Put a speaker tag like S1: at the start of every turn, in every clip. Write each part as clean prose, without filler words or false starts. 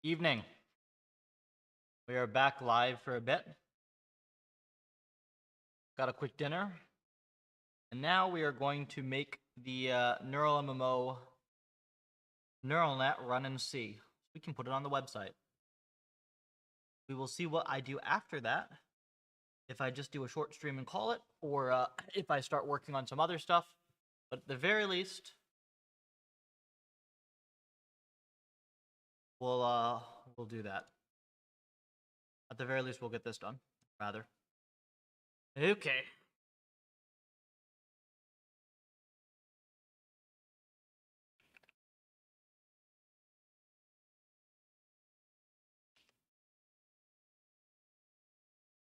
S1: Evening. We are back live for a bit. Got a quick dinner. And now we are going to make the neural MMO neural net run and see. We can put it on the website. We will see what I do after that. If I just do a short stream and call it, or if I start working on some other stuff. But at the very least, we'll do that. At the very least, we'll get this done. Rather. Okay.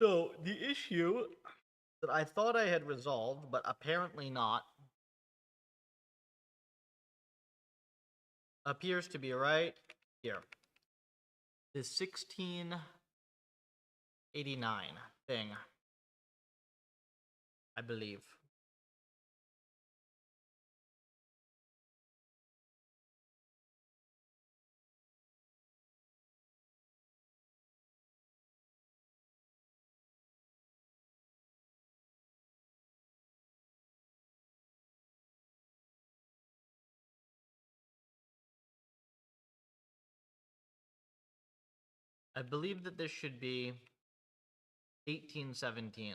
S1: So the issue that I thought I had resolved, but apparently not, appears to be right here. This 1689 thing, I believe. I believe that this should be 1817.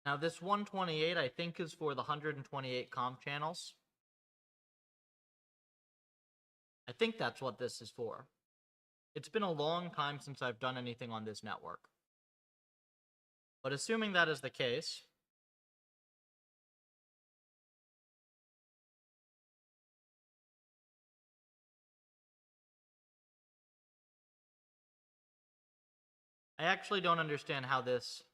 S1: Now this 128 I think is for the 128 comp channels. I think that's what this is for. It's been a long time since I've done anything on this network. But assuming that is the case, I actually don't understand how this...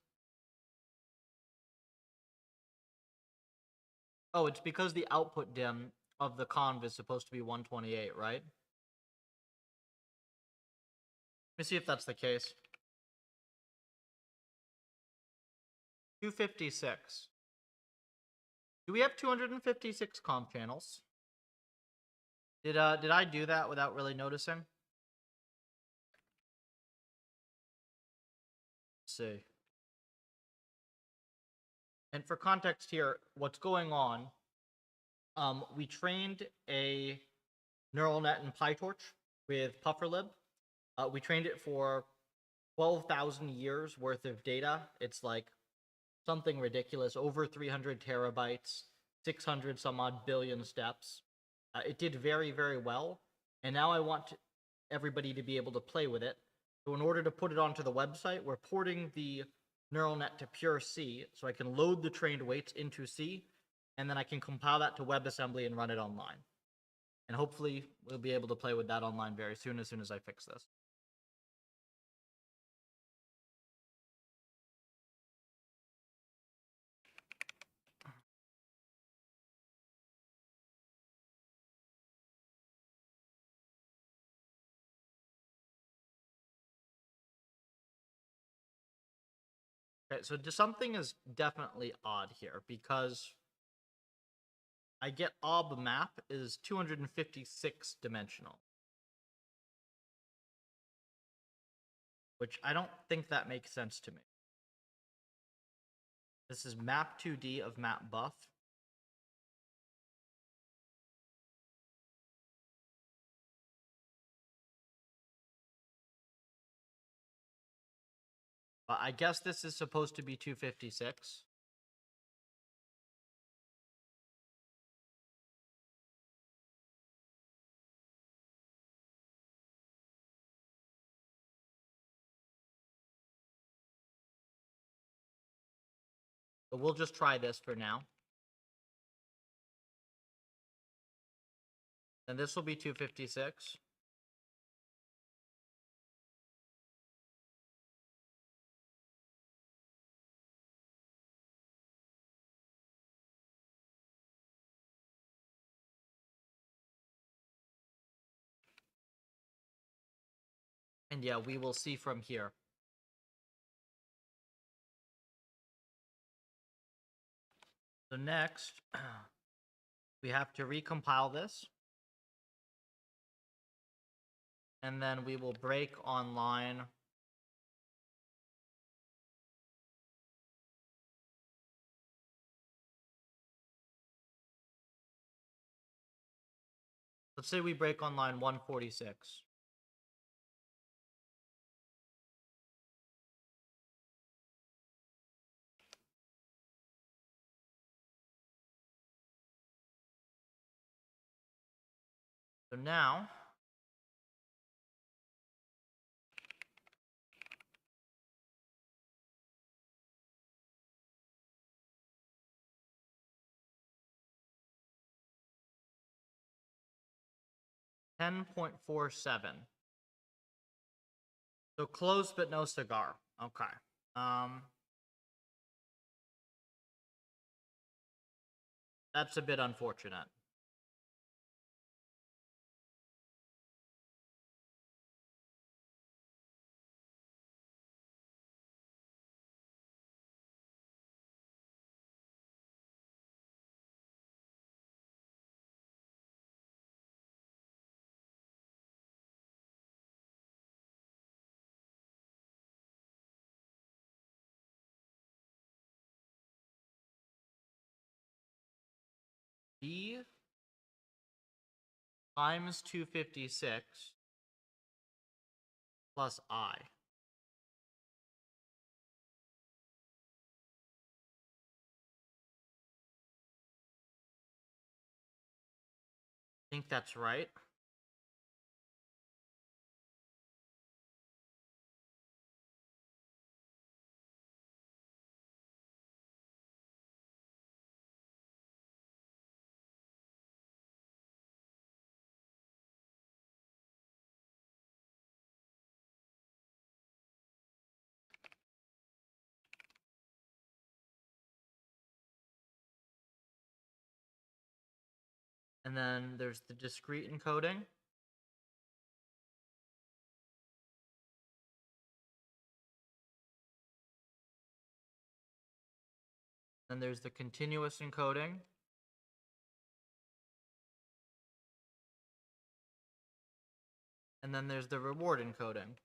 S1: Oh, it's because the output dim of the conv is supposed to be 128, right? Let me see if that's the case. 256. Do we have 256 comp channels? Did I do that without really noticing? Let's see. And for context here, what's going on, we trained a neural net in PyTorch with PufferLib. We trained it for 12,000 years worth of data. It's like something ridiculous, over 300 terabytes, 600 some odd billion steps. It did very, very well, and now I want everybody to be able to play with it. So in order to put it onto the website, we're porting the neural net to pure C, so I can load the trained weights into C, and then I can compile that to WebAssembly and run it online. And hopefully we'll be able to play with that online very soon as I fix this. Okay, so something is definitely odd here, because I get ob map is 256 dimensional. Which I don't think that makes sense to me. This is map 2D of map buff. But I guess this is supposed to be 256. But we'll just try this for now. And this will be 256. And yeah, we will see from here. So next, we have to recompile this. And then we will break on line. Let's say we break on line 146. So now, $10.47. So close but no cigar. Okay. That's a bit unfortunate. B times 256 plus I. I think that's right. And then there's the discrete encoding. Then there's the continuous encoding. And then there's the reward encoding.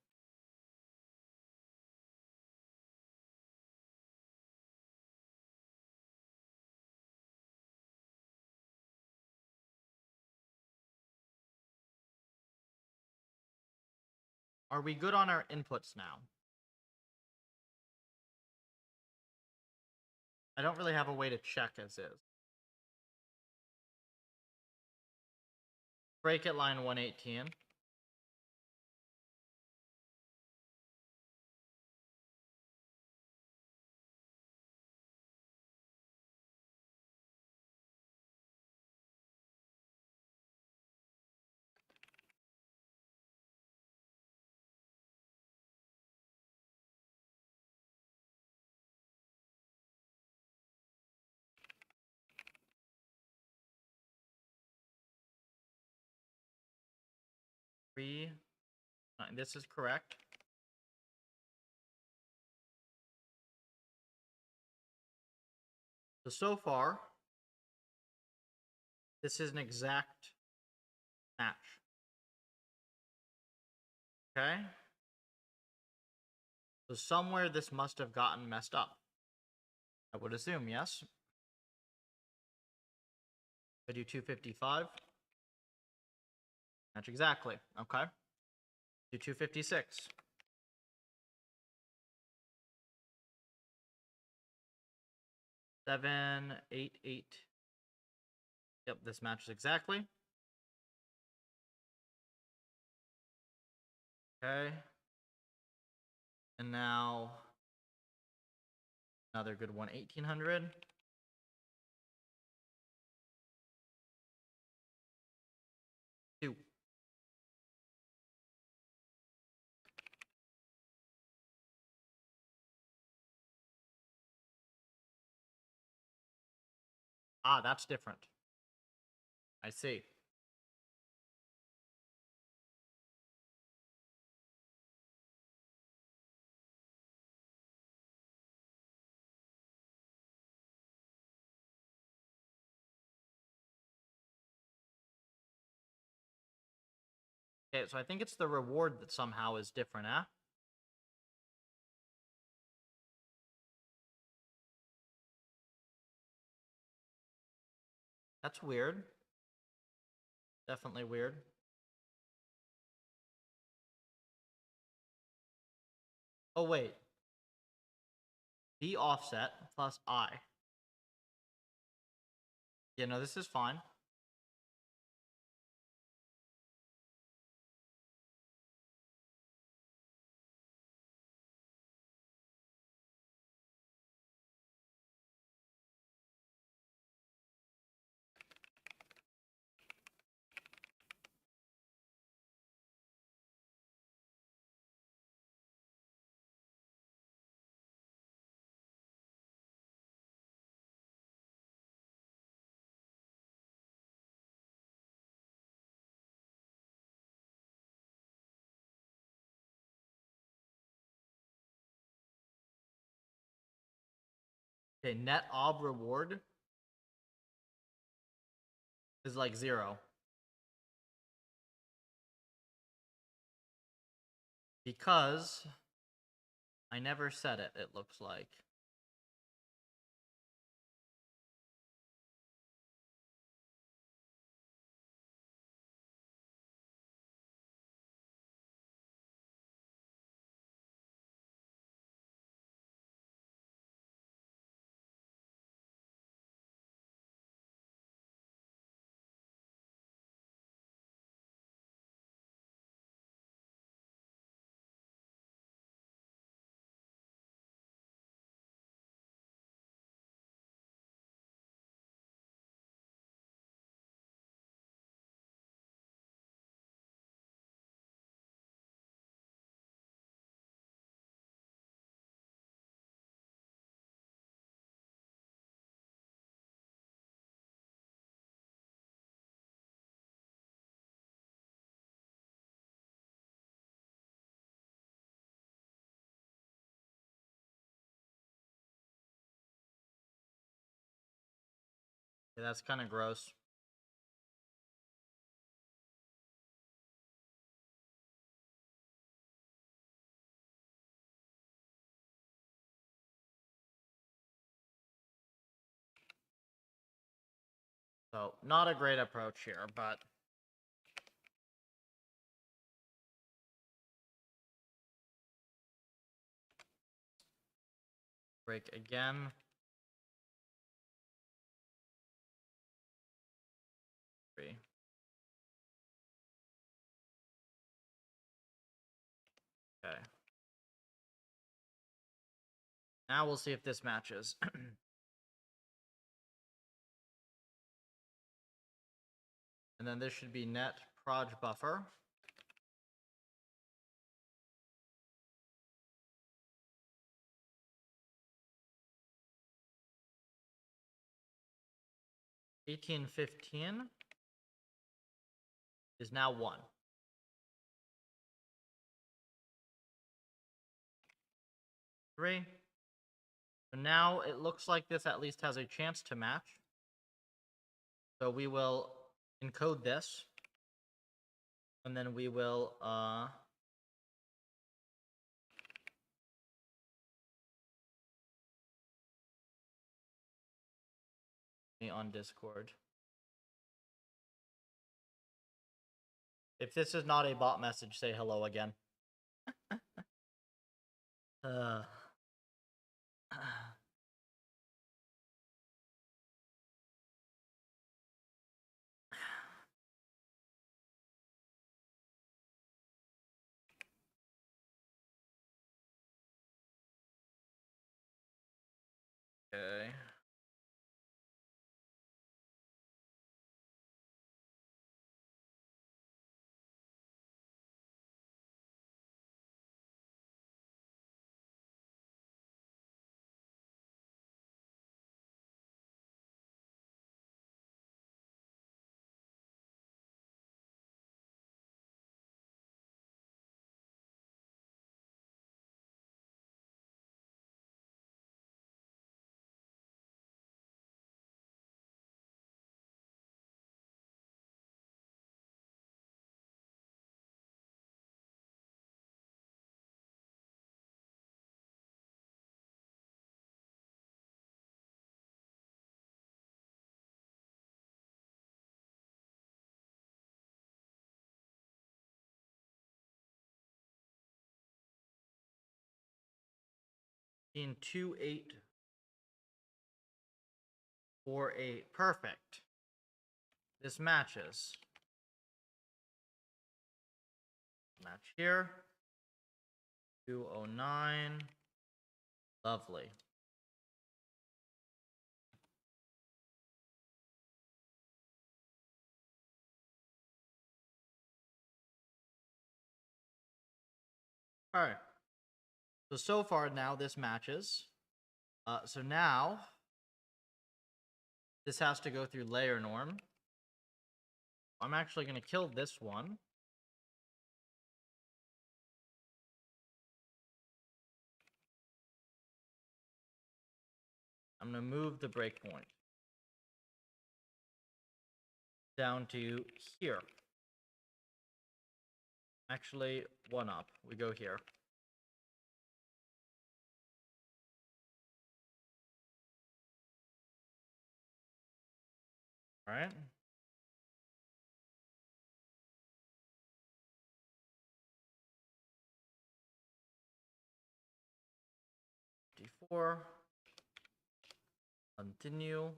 S1: Are we good on our inputs now? I don't really have a way to check as is. Break at line 118. This is correct. So far, this is an exact match. Okay? So somewhere this must have gotten messed up. I would assume, yes? I do 255. Match exactly. Okay. Do 256. Seven, eight, eight. Yep, this matches exactly. Okay. And now another good one, 1800. Two. Ah, that's different. I see. Okay, so I think it's the reward that somehow is different, eh? That's weird. Definitely weird. Oh, wait. D offset plus I. Yeah, no, this is fine. Okay, net ob reward is like 0. Because I never said it, it looks like. Yeah, that's kind of gross. So, not a great approach here, but... Break again. Three. Okay. Now we'll see if this matches. And then this should be net proj buffer. $18.15 is now 1. Three. So now it looks like this at least has a chance to match. So we will encode this. And then we will on Discord. If this is not a bot message, say hello again. uh Okay. In 2, 8, 4, 8. Perfect. This matches. Match here. 209. Lovely. All right. So far now this matches. So now this has to go through layer norm. I'm actually going to kill this one. I'm going to move the breakpoint down to here. Actually, one up. We go here. All right. D4. Continue.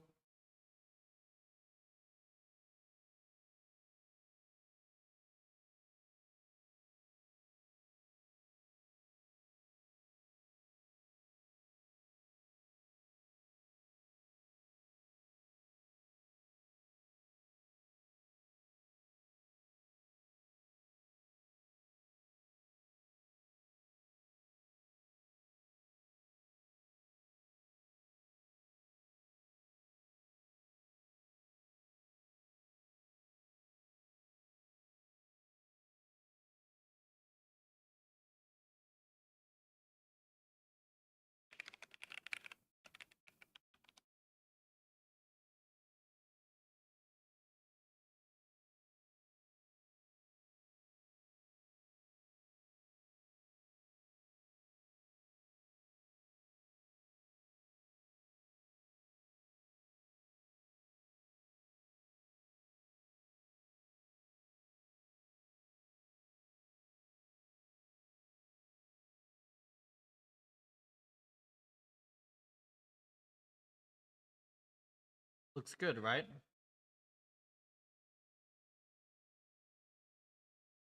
S1: Looks good, right?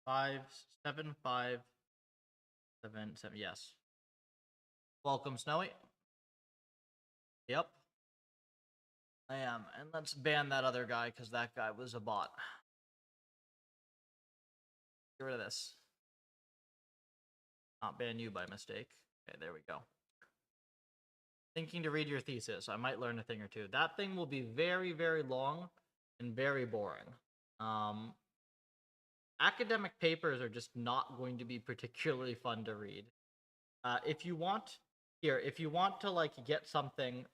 S1: 5, 7, 5, 7, 7. Yes. Welcome, Snowy. Yep. I am. And let's ban that other guy because that guy was a bot. Get rid of this. Not ban you by mistake. Okay, there we go. Thinking to read your thesis. I might learn a thing or two. That thing will be very, very long and very boring. Academic papers are just not going to be particularly fun to read. If you want to like get something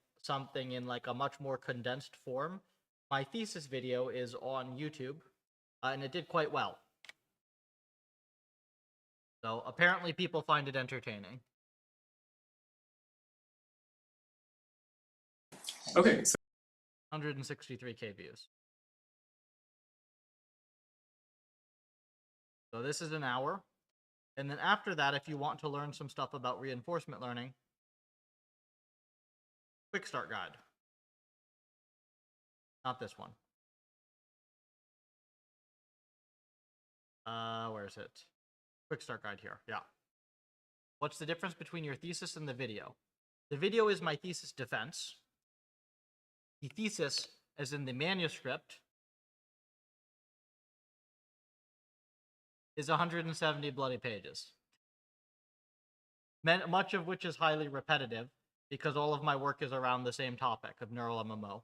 S1: in like a much more condensed form, my thesis video is on YouTube, and it did quite well. So apparently people find it entertaining.
S2: Okay. So
S1: 163K views. So this is an hour. And then after that, if you want to learn some stuff about reinforcement learning, quick start guide. Not this one. Where is it? Quick start guide here. Yeah. What's the difference between your thesis and the video? The video is my thesis defense. The thesis, as in the manuscript, is 170 bloody pages. Much of which is highly repetitive, because all of my work is around the same topic of neural MMO.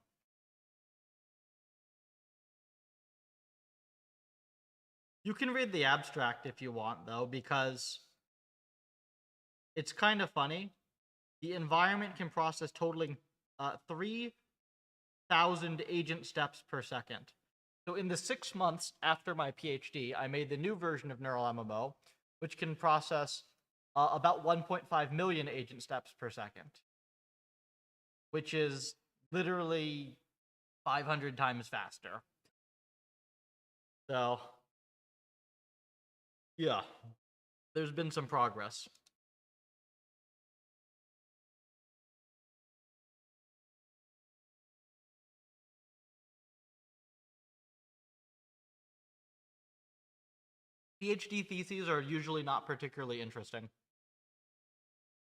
S1: You can read the abstract if you want, though, because it's kind of funny. The environment can process totaling 3,000 agent steps per second. So in the 6 months after my PhD, I made the new version of neural MMO, which can process about 1.5 million agent steps per second, which is literally 500 times faster. So, yeah, there's been some progress. PhD theses are usually not particularly interesting.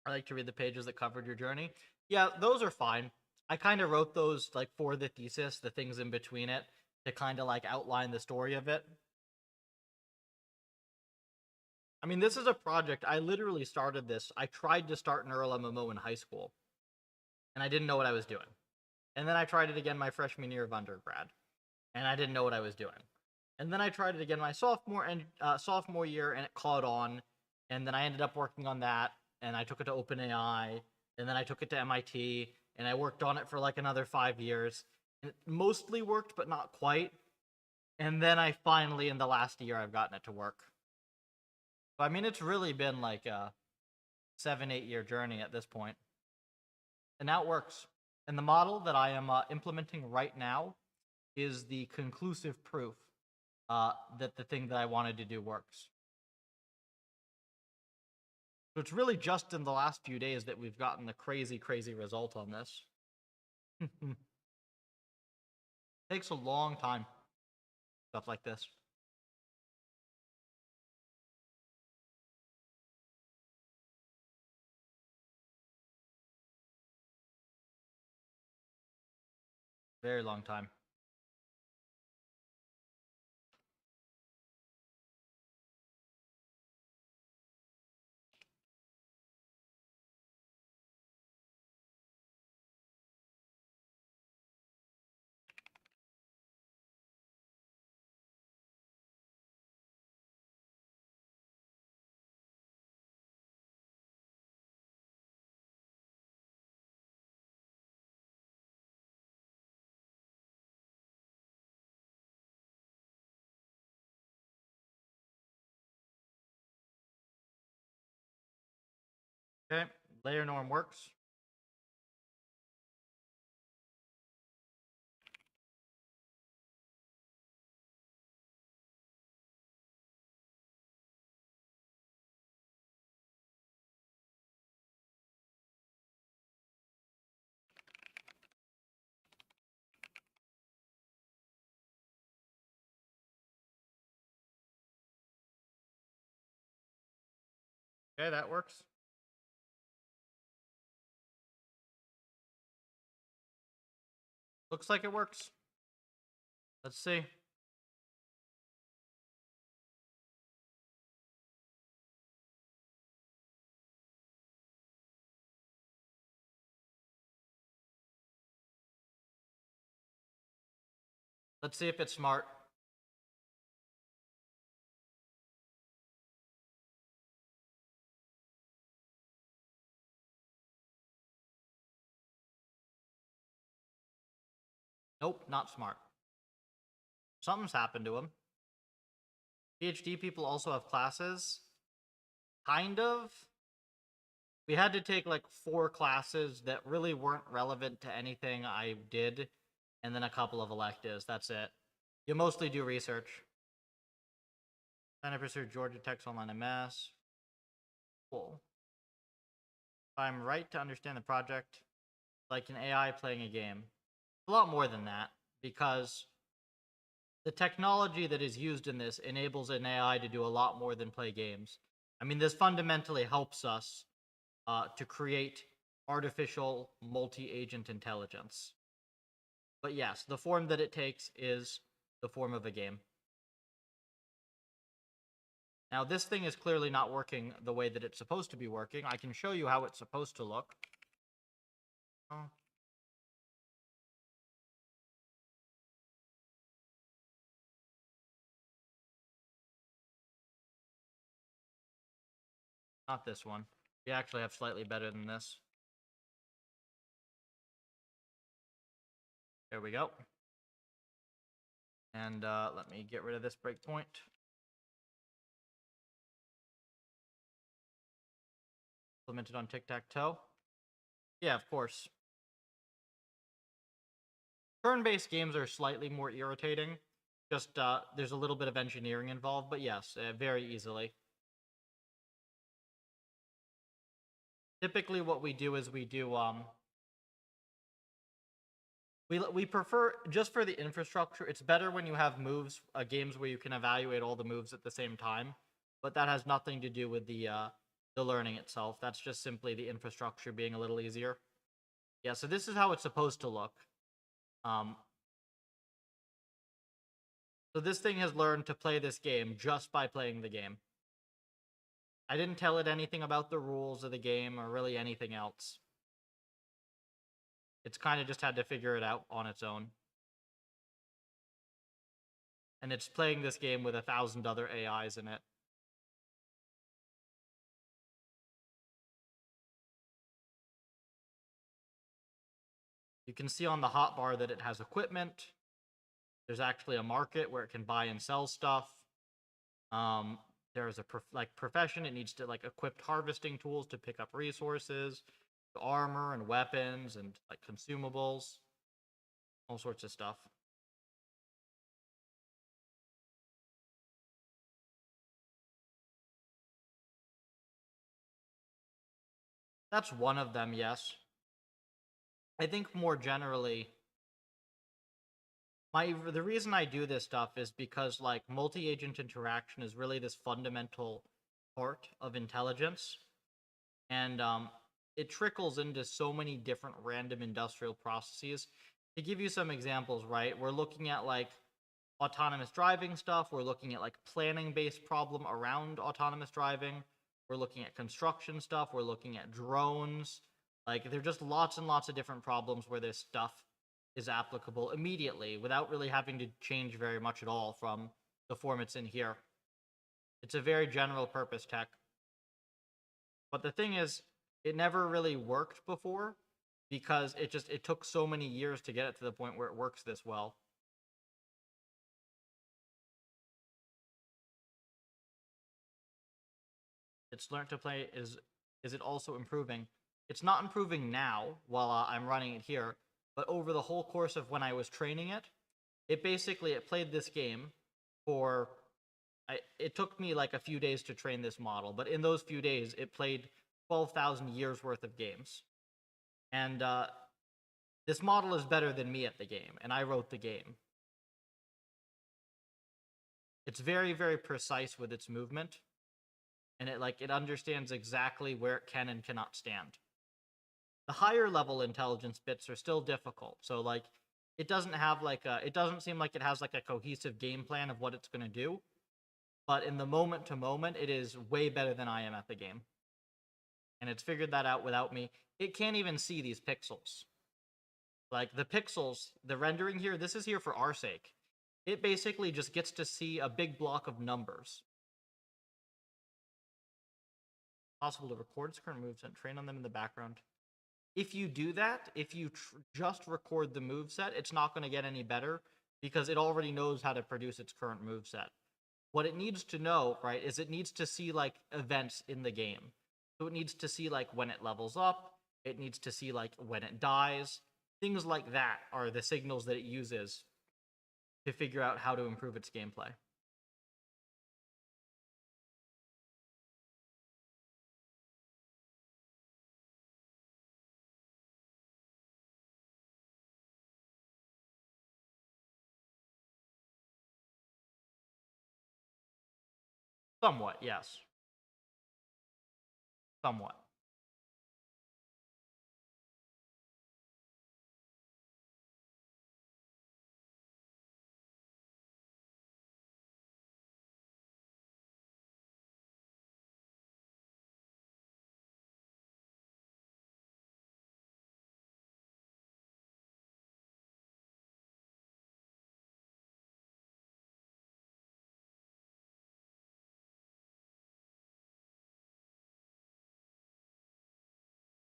S1: I like to read the pages that covered your journey. Yeah, those are fine. I kind of wrote those like for the thesis, the things in between it, to kind of like outline the story of it. I mean, this is a project. I literally started this. I tried to start an Earl MMO in high school, and I didn't know what I was doing. And then I tried it again my freshman year of undergrad, and I didn't know what I was doing. And then I tried it again my sophomore year, and it caught on. And then I ended up working on that, and I took it to OpenAI, and then I took it to MIT, and I worked on it for like another 5 years. And it mostly worked, but not quite. And then I finally, in the last year, I've gotten it to work. But I mean, it's really been like a 7-8 year journey at this point. And now it works. And the model that I am implementing right now is the conclusive proof that the thing that I wanted to do works. So it's really just in the last few days that we've gotten the crazy, crazy result on this. Takes a long time. Stuff like this. Very long time. Okay, layer norm works. Okay, that works. Looks like it works. Let's see. Let's see if it's smart. Nope, not smart. Something's happened to him. PhD people also have classes. Kind of. We had to take like 4 classes that really weren't relevant to anything I did, and then a couple of electives. That's it. You mostly do research. Trying to pursue Georgia Tech's online MS. Cool. If I'm right to understand the project, like an AI playing a game. A lot more than that, because the technology that is used in this enables an AI to do a lot more than play games. I mean, this fundamentally helps us to create artificial multi-agent intelligence. But yes, the form that it takes is the form of a game. Now, this thing is clearly not working the way that it's supposed to be working. I can show you how it's supposed to look. Oh. Not this one. We actually have slightly better than this. There we go. And let me get rid of this breakpoint. Implemented on tic-tac-toe. Yeah, of course. Turn-based games are slightly more irritating. Just there's a little bit of engineering involved, but yes, very easily. Typically, what we do is we We prefer, just for the infrastructure, it's better when you have moves, games where you can evaluate all the moves at the same time, but that has nothing to do with the learning itself. That's just simply the infrastructure being a little easier. Yeah, so this is how it's supposed to look. So this thing has learned to play this game just by playing the game. I didn't tell it anything about the rules of the game or really anything else. It's kind of just had to figure it out on its own. And it's playing this game with 1,000 other AIs in it. You can see on the hotbar that it has equipment. There's actually a market where it can buy and sell stuff. There's a profession. It needs to equip harvesting tools to pick up resources, armor and weapons and consumables, all sorts of stuff. That's one of them, yes. I think more generally, the reason I do this stuff is because multi-agent interaction is really this fundamental part of intelligence, and it trickles into so many different random industrial processes. To give you some examples, right? We're looking at autonomous driving stuff. We're looking at planning-based problem around autonomous driving. We're looking at construction stuff. We're looking at drones. There are just lots and lots of different problems where this stuff is applicable immediately without really having to change very much at all from the form it's in here. It's a very general purpose tech. But the thing is, it never really worked before because it took so many years to get it to the point where it works this well. It's learned to play. Is it also improving? It's not improving now while I'm running it here, but over the whole course of when I was training it, it played this game for, it took me a few days to train this model, but in those few days, it played 12,000 years worth of games. And this model is better than me at the game, and I wrote the game. It's very, very precise with its movement, and it understands exactly where it can and cannot stand. The higher level intelligence bits are still difficult. So it doesn't have it doesn't seem like it has a cohesive game plan of what it's going to do. But in the moment to moment, it is way better than I am at the game. And it's figured that out without me. It can't even see these pixels. The pixels, the rendering here, this is here for our sake. It basically just gets to see a big block of numbers. Possible to record its current moves and train on them in the background. If you do that, if you just record the moveset, it's not going to get any better because it already knows how to produce its current moveset. What it needs to know, right, is it needs to see events in the game. So it needs to see when it levels up, it needs to see when it dies. Things like that are the signals that it uses to figure out how to improve its gameplay. Somewhat, yes. Somewhat.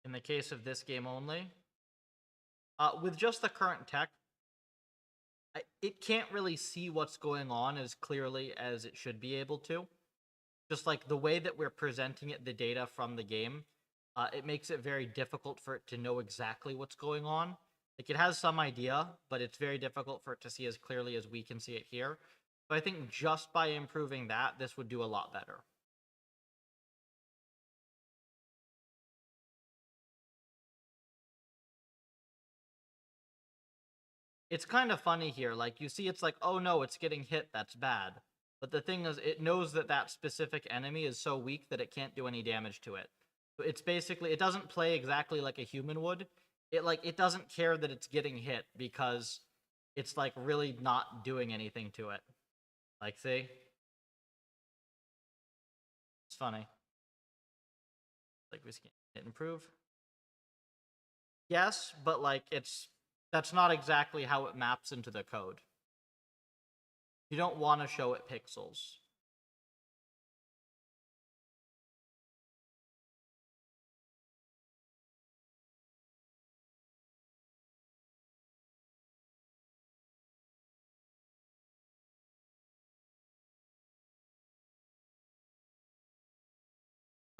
S1: In the case of this game only, with just the current tech, it can't really see what's going on as clearly as it should be able to. Just the way that we're presenting it, the data from the game, it makes it very difficult for it to know exactly what's going on. It has some idea, but it's very difficult for it to see as clearly as we can see it here. So I think just by improving that, this would do a lot better. it's kind of funny here. Like, you see, it's like, oh no, it's getting hit. That's bad. But the thing is, it knows that that specific enemy is so weak that it can't do any damage to it. So it's basically, it doesn't play exactly like a human would. It doesn't care that it's getting hit because it's like really not doing anything to it. Like, see, it's funny. Like, we can hit improve. Yes, but like that's not exactly how it maps into the code. You don't want to show it pixels.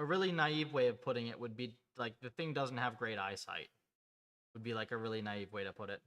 S1: A really naive way of putting it would be like the thing doesn't have great eyesight. Would be like a really naive way to put it.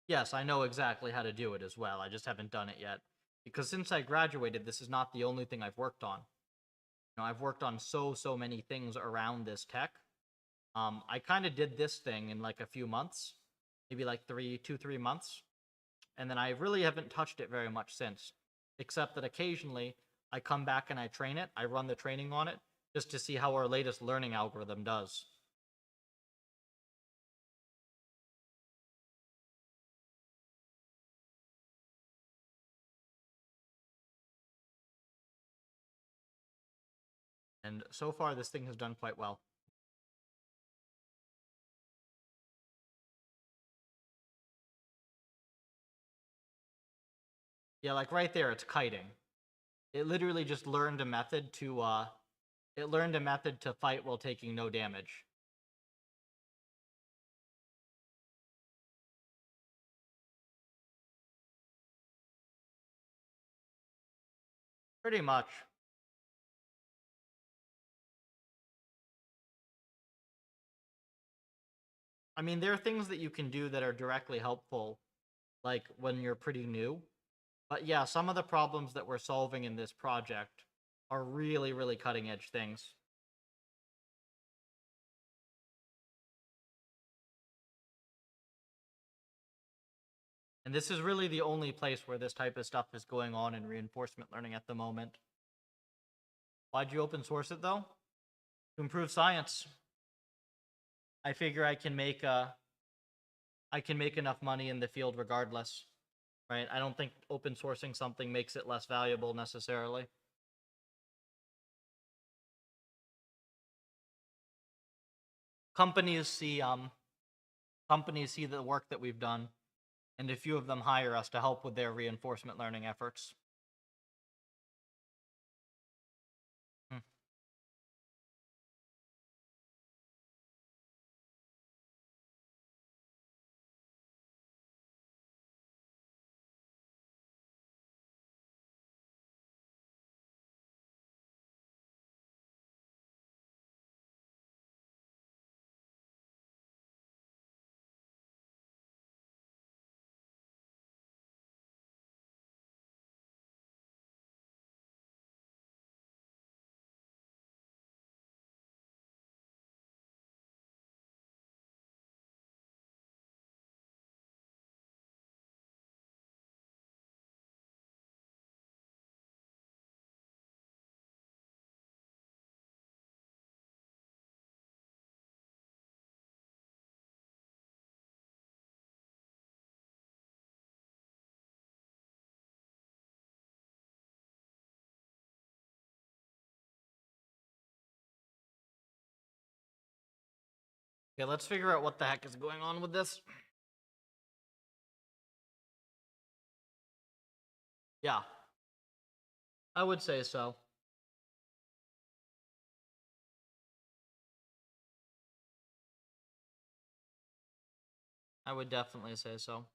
S1: Yes, I know exactly how to do it as well. I just haven't done it yet. Because since I graduated, this is not the only thing I've worked on. You know, I've worked on so many things around this tech. I kind of did this thing in like a few months, maybe like 3 months, and then I really haven't touched it very much since, except that occasionally I come back and I train it. I run the training on it just to see how our latest learning algorithm does. And so far, this thing has done quite well. Yeah, like right there, it's kiting. It literally just learned a method to fight while taking no damage. Pretty much. I mean, there are things that you can do that are directly helpful, like when you're pretty new. But yeah, some of the problems that we're solving in this project are really cutting edge things. And this is really the only place where this type of stuff is going on in reinforcement learning at the moment. Why'd you open source it though? To improve science. I figure I can make enough money in the field regardless. Right? I don't think open sourcing something makes it less valuable necessarily. Companies see companies see the work that we've done, and a few of them hire us to help with their reinforcement learning efforts. Hmm. Okay, let's figure out what the heck is going on with this. Yeah, I would say so. I would definitely say so.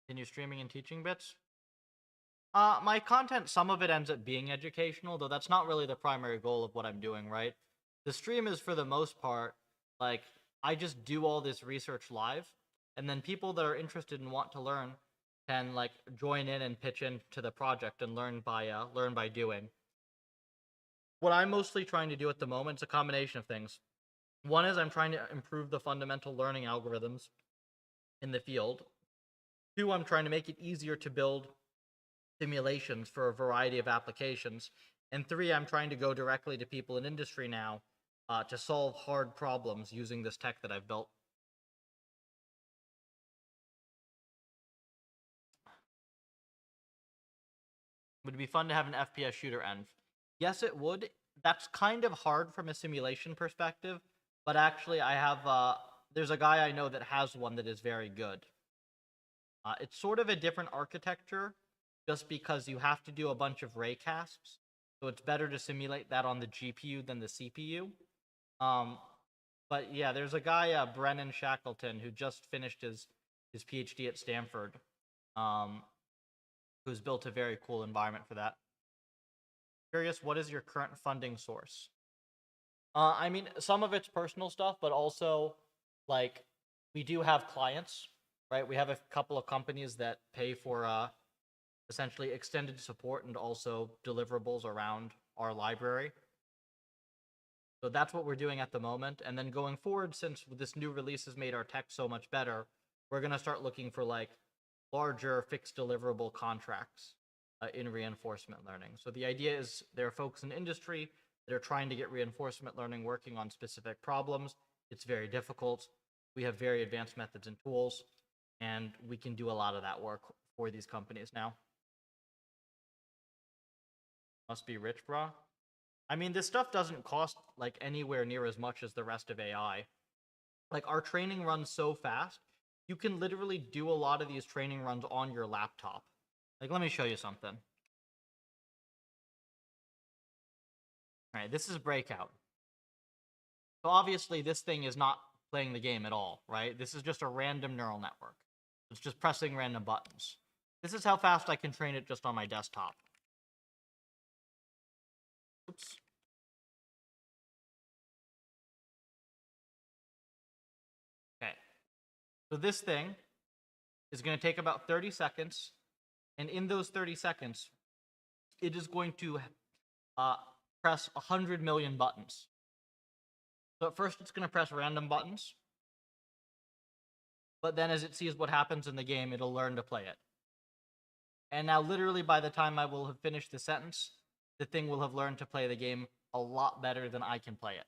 S1: Continue streaming and teaching bits? My content, some of it ends up being educational, though that's not really the primary goal of what I'm doing, right? The stream is, for the most part, like, I just do all this research live, and then people that are interested and want to learn can, like, join in and pitch into the project and learn by doing. What I'm mostly trying to do at the moment is a combination of things. One is I'm trying to improve the fundamental learning algorithms in the field. Two, I'm trying to make it easier to build simulations for a variety of applications. And three, I'm trying to go directly to people in industry now to solve hard problems using this tech that I've built. Would it be fun to have an FPS shooter end? Yes, it would. That's kind of hard from a simulation perspective, but actually I have, there's a guy I know that has one that is very good. It's sort of a different architecture just because you have to do a bunch of raycasts, so it's better to simulate that on the GPU than the CPU. But yeah, there's a guy, Brennan Shackleton, who just finished his PhD at Stanford, who's built a very cool environment for that. Curious, what is your current funding source? I mean, some of it's personal stuff, but also, like, we do have clients, right? We have a couple of companies that pay for essentially extended support and also deliverables around our library. So that's what we're doing at the moment. And then going forward, since this new release has made our tech so much better, we're going to start looking for, like, larger fixed deliverable contracts in reinforcement learning. So the idea is there are folks in industry that are trying to get reinforcement learning working on specific problems. It's very difficult. We have very advanced methods and tools, and we can do a lot of that work for these companies now. Must be rich, brah. I mean, this stuff doesn't cost, like, anywhere near as much as the rest of AI. Like, our training runs so fast, you can literally do a lot of these training runs on your laptop. Like, let me show you something. All right, this is Breakout. So obviously, this thing is not playing the game at all, right? This is just a random neural network. It's just pressing random buttons. This is how fast I can train it just on my desktop. Oops. Okay. So this thing is going to take about 30 seconds, and in those 30 seconds, it is going to press 100 million buttons. So at first, it's going to press random buttons, but then as it sees what happens in the game, it'll learn to play it. And now, literally, by the time I will have finished the sentence, the thing will have learned to play the game a lot better than I can play it.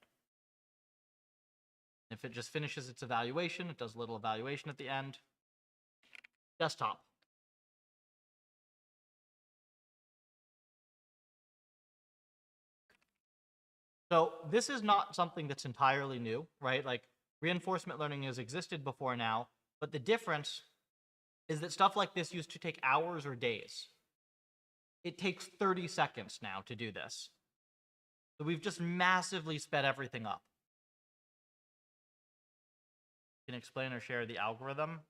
S1: If it just finishes its evaluation, it does a little evaluation at the end. Desktop. So this is not something that's entirely new, right? Like, reinforcement learning has existed before now, but the difference is that stuff like this used to take hours or days. It takes 30 seconds now to do this. So we've just massively sped everything up. You can explain or share the algorithm.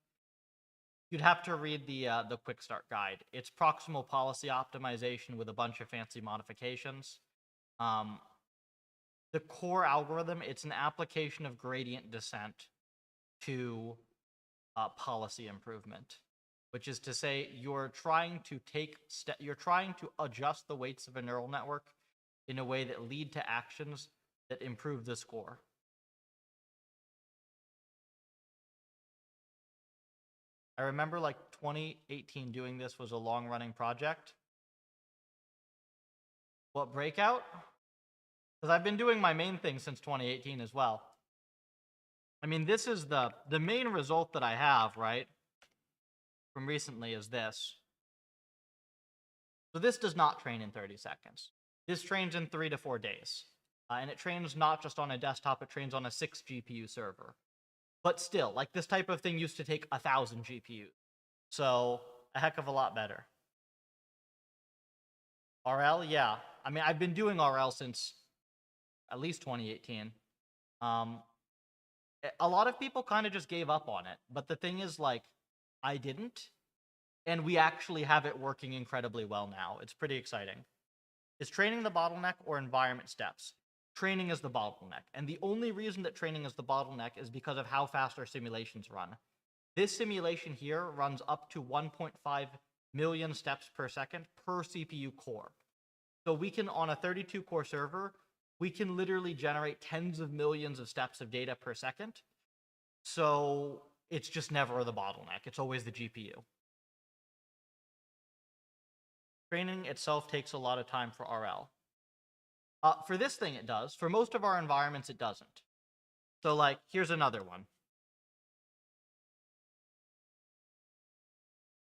S1: You'd have to read the quick start guide. It's proximal policy optimization with a bunch of fancy modifications. The core algorithm, it's an application of gradient descent to policy improvement, which is to say you're trying to adjust the weights of a neural network in a way that lead to actions that improve the score. I remember, like, 2018 doing this was a long-running project. What, Breakout? Because I've been doing my main thing since 2018 as well. I mean, this is the main result that I have, right, from recently is this. So this does not train in 30 seconds. This trains in 3 to 4 days. And it trains not just on a desktop, it trains on a 6 GPU server. But still, like, this type of thing used to take 1,000 GPUs. So, a heck of a lot better. RL, yeah. I mean, I've been doing RL since at least 2018. A lot of people kind of just gave up on it. But the thing is, like, I didn't. And we actually have it working incredibly well now. It's pretty exciting. Is training the bottleneck or environment steps? Training is the bottleneck. And the only reason that training is the bottleneck is because of how fast our simulations run. This simulation here runs up to 1.5 million steps per second per CPU core. So we can, on a 32-core server, we can literally generate tens of millions of steps of data per second. So it's just never the bottleneck. It's always the GPU. Training itself takes a lot of time for RL. For this thing, it does. For most of our environments, it doesn't. So, like, here's another one.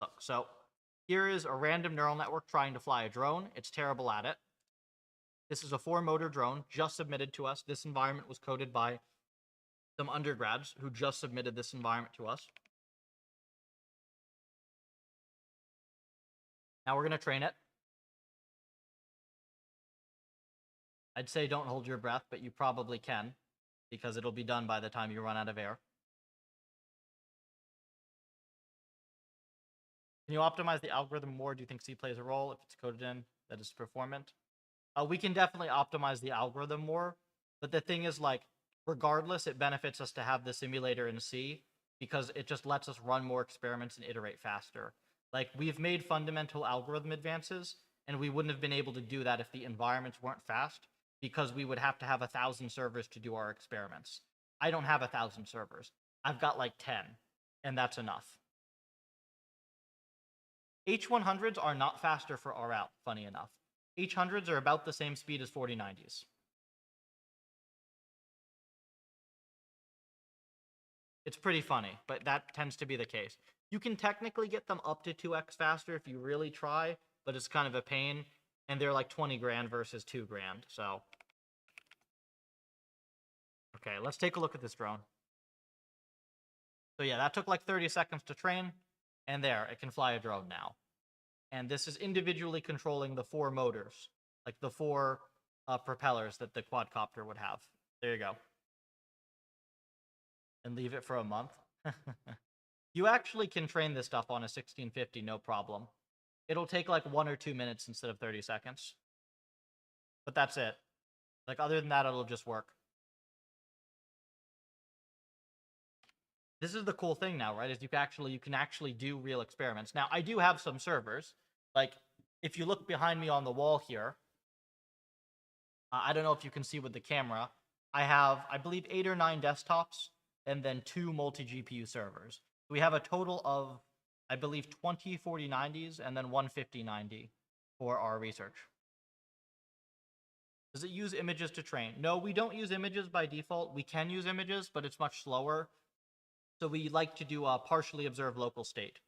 S1: Look, so here is a random neural network trying to fly a drone. It's terrible at it. This is a 4-motor drone just submitted to us. This environment was coded by some undergrads who just submitted this environment to us. Now we're going to train it. I'd say don't hold your breath, but you probably can, because it'll be done by the time you run out of air. Can you optimize the algorithm more? Do you think C plays a role if it's coded in that is performant? We can definitely optimize the algorithm more, but the thing is, like, regardless, it benefits us to have the simulator in C because it just lets us run more experiments and iterate faster. Like, we've made fundamental algorithm advances, and we wouldn't have been able to do that if the environments weren't fast, because we would have to have 1,000 servers to do our experiments. I don't have 1,000 servers. I've got like 10, and that's enough. H100s are not faster for RL, funny enough. H100s are about the same speed as 4090s. It's pretty funny, but that tends to be the case. You can technically get them up to 2x faster if you really try, but it's kind of a pain, and they're like 20 grand versus 2 grand, so. Okay, let's take a look at this drone. So yeah, that took like 30 seconds to train, and there, it can fly a drone now. And this is individually controlling the 4 motors, like the 4 propellers that the quadcopter would have. There you go. And leave it for a month. You actually can train this stuff on a 1650, no problem. It'll take like 1 or 2 minutes instead of 30 seconds. But that's it. Like, other than that, it'll just work. This is the cool thing now, right? Is you can actually do real experiments. Now, I do have some servers. Like, if you look behind me on the wall here, I don't know if you can see with the camera, I have, I believe, 8 or 9 desktops, and then 2 multi-GPU servers. We have a total of, I believe, 20 4090s and then 1 5090 for our research. Does it use images to train? No, we don't use images by default. We can use images, but it's much slower. So we like to do a partially observed local state.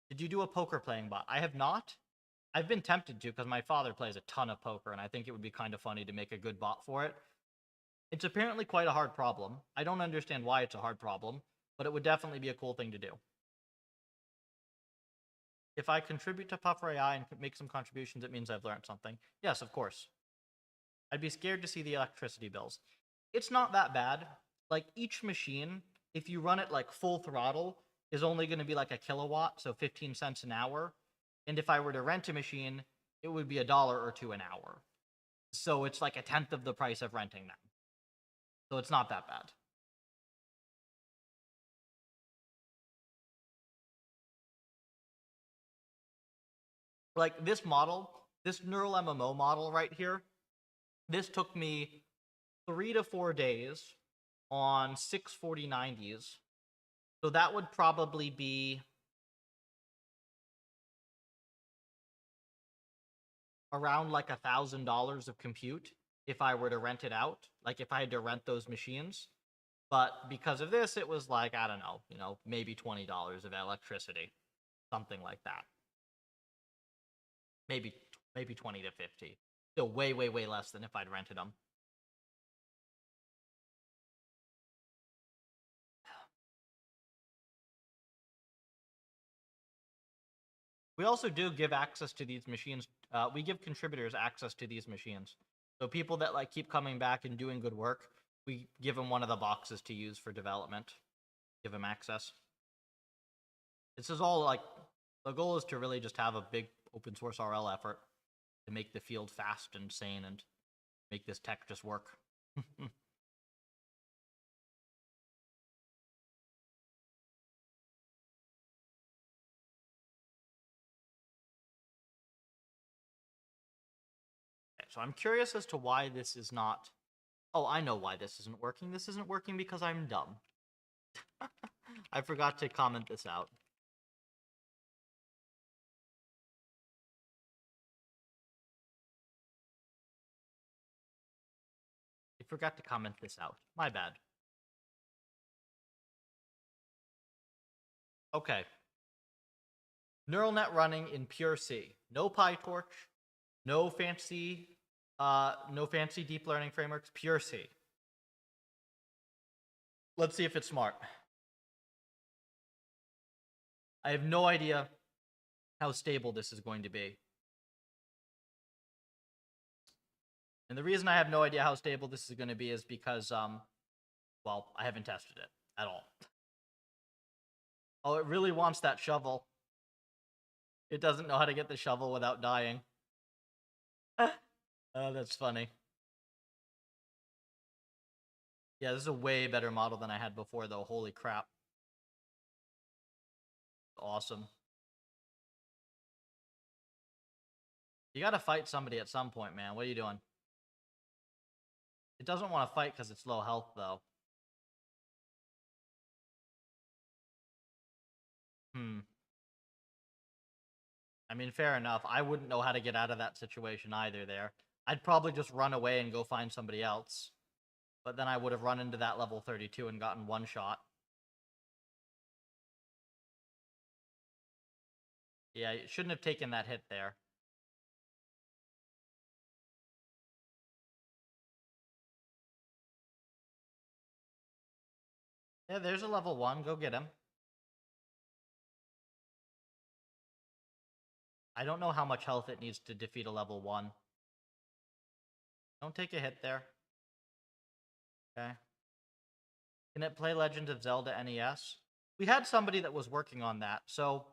S1: Did you do a poker playing bot? I have not. I've been tempted to because my father plays a ton of poker, and I think it would be kind of funny to make a good bot for it. It's apparently quite a hard problem. I don't understand why it's a hard problem, but it would definitely be a cool thing to do. If I contribute to Puffer AI and make some contributions, it means I've learned something. Yes, of course. I'd be scared to see the electricity bills. It's not that bad. Like, each machine, if you run it like full throttle, is only going to be like a kilowatt, so 15 cents an hour. And if I were to rent a machine, it would be $1 or $2 an hour. So it's like 1/10 of the price of renting them. So it's not that bad. Like, this model, this neural MMO model right here, this took me 3 to 4 days on 6 4090s. So that would probably be around like $1,000 of compute if I were to rent it out, like if I had to rent those machines. But because of this, it was like, I don't know, maybe $20 of electricity, something like that. Maybe 20 to 50. Still way, way, way less than if I'd rented them. We also do give access to these machines. We give contributors access to these machines. So people that like keep coming back and doing good work, we give them one of the boxes to use for development. Give them access. This is all like The goal is to really just have a big open source RL effort to make the field fast and sane and make this tech just work. So I'm curious as to why this is not... Oh, I know why this isn't working. This isn't working because I'm dumb. I forgot to comment this out. I forgot to comment this out. My bad. Okay. Neural net running in pure C. No PyTorch, no fancy deep learning frameworks, pure C. Let's see if it's smart. I have no idea how stable this is going to be. And the reason I have no idea how stable this is going to be is because, well, I haven't tested it at all. Oh, it really wants that shovel. It doesn't know how to get the shovel without dying. Oh, that's funny. Yeah, this is a way better model than I had before, though. Holy crap. Awesome. You gotta fight somebody at some point, man. What are you doing? It doesn't want to fight because it's low health, though. I mean, fair enough. I wouldn't know how to get out of that situation either there. I'd probably just run away and go find somebody else. But then I would have run into that level 32 and gotten one shot. Yeah, it shouldn't have taken that hit there. Yeah, there's a level 1. Go get him. I don't know how much health it needs to defeat a level 1. Don't take a hit there. Okay. Can it play Legend of Zelda NES? We had somebody that was working on that. So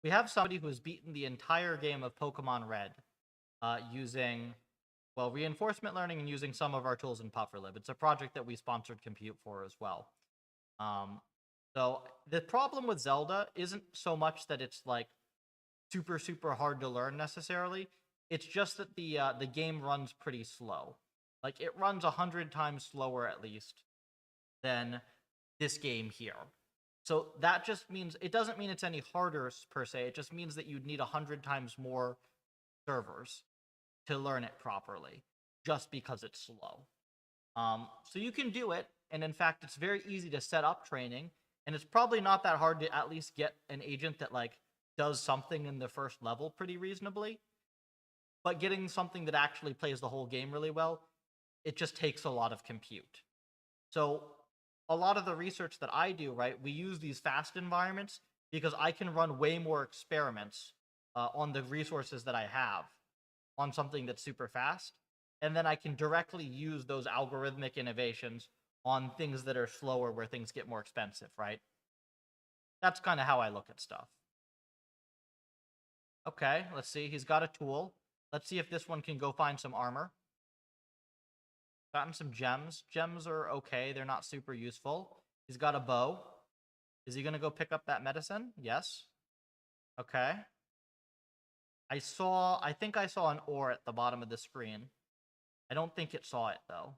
S1: we have somebody who has beaten the entire game of Pokemon Red using, well, reinforcement learning and using some of our tools in PufferLib. It's a project that we sponsored Compute for as well. So the problem with Zelda isn't so much that it's like super hard to learn necessarily. It's just that the game runs pretty slow. Like, it runs 100 times slower at least than this game here. So that just means, it doesn't mean it's any harder per se, it just means that you'd need 100 times more servers to learn it properly, just because it's slow. So you can do it, and in fact, it's very easy to set up training, and it's probably not that hard to at least get an agent that, like, does something in the first level pretty reasonably. But getting something that actually plays the whole game really well, it just takes a lot of compute. So a lot of the research that I do, right, we use these fast environments because I can run way more experiments on the resources that I have on something that's super fast. And then I can directly use those algorithmic innovations on things that are slower where things get more expensive, right? That's kind of how I look at stuff. Okay, let's see. He's got a tool. Let's see if this one can go find some armor. Gotten some gems. Gems are okay. They're not super useful. He's got a bow. Is he going to go pick up that medicine? Yes. Okay. I think I saw an ore at the bottom of the screen. I don't think it saw it, though.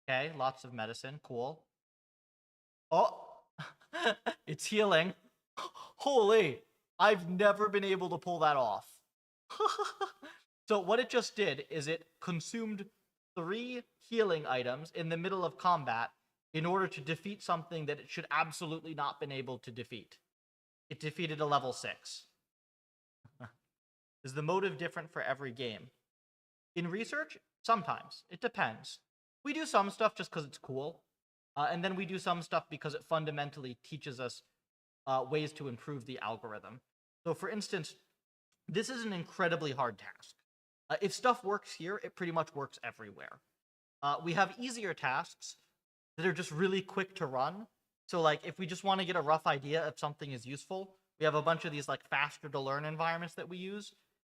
S1: Okay, lots of medicine. Cool. Oh! It's healing. Holy! I've never been able to pull that off. So what it just did is it consumed 3 healing items in the middle of combat in order to defeat something that it should absolutely not been able to defeat. It defeated a level 6. Is the motive different for every game? In research, sometimes. It depends. We do some stuff just because it's cool, and then we do some stuff because it fundamentally teaches us ways to improve the algorithm. So for instance, this is an incredibly hard task. If stuff works here, it pretty much works everywhere. We have easier tasks that are just really quick to run. So like, if we just want to get a rough idea if something is useful, We have a bunch of these like faster to learn environments that we use.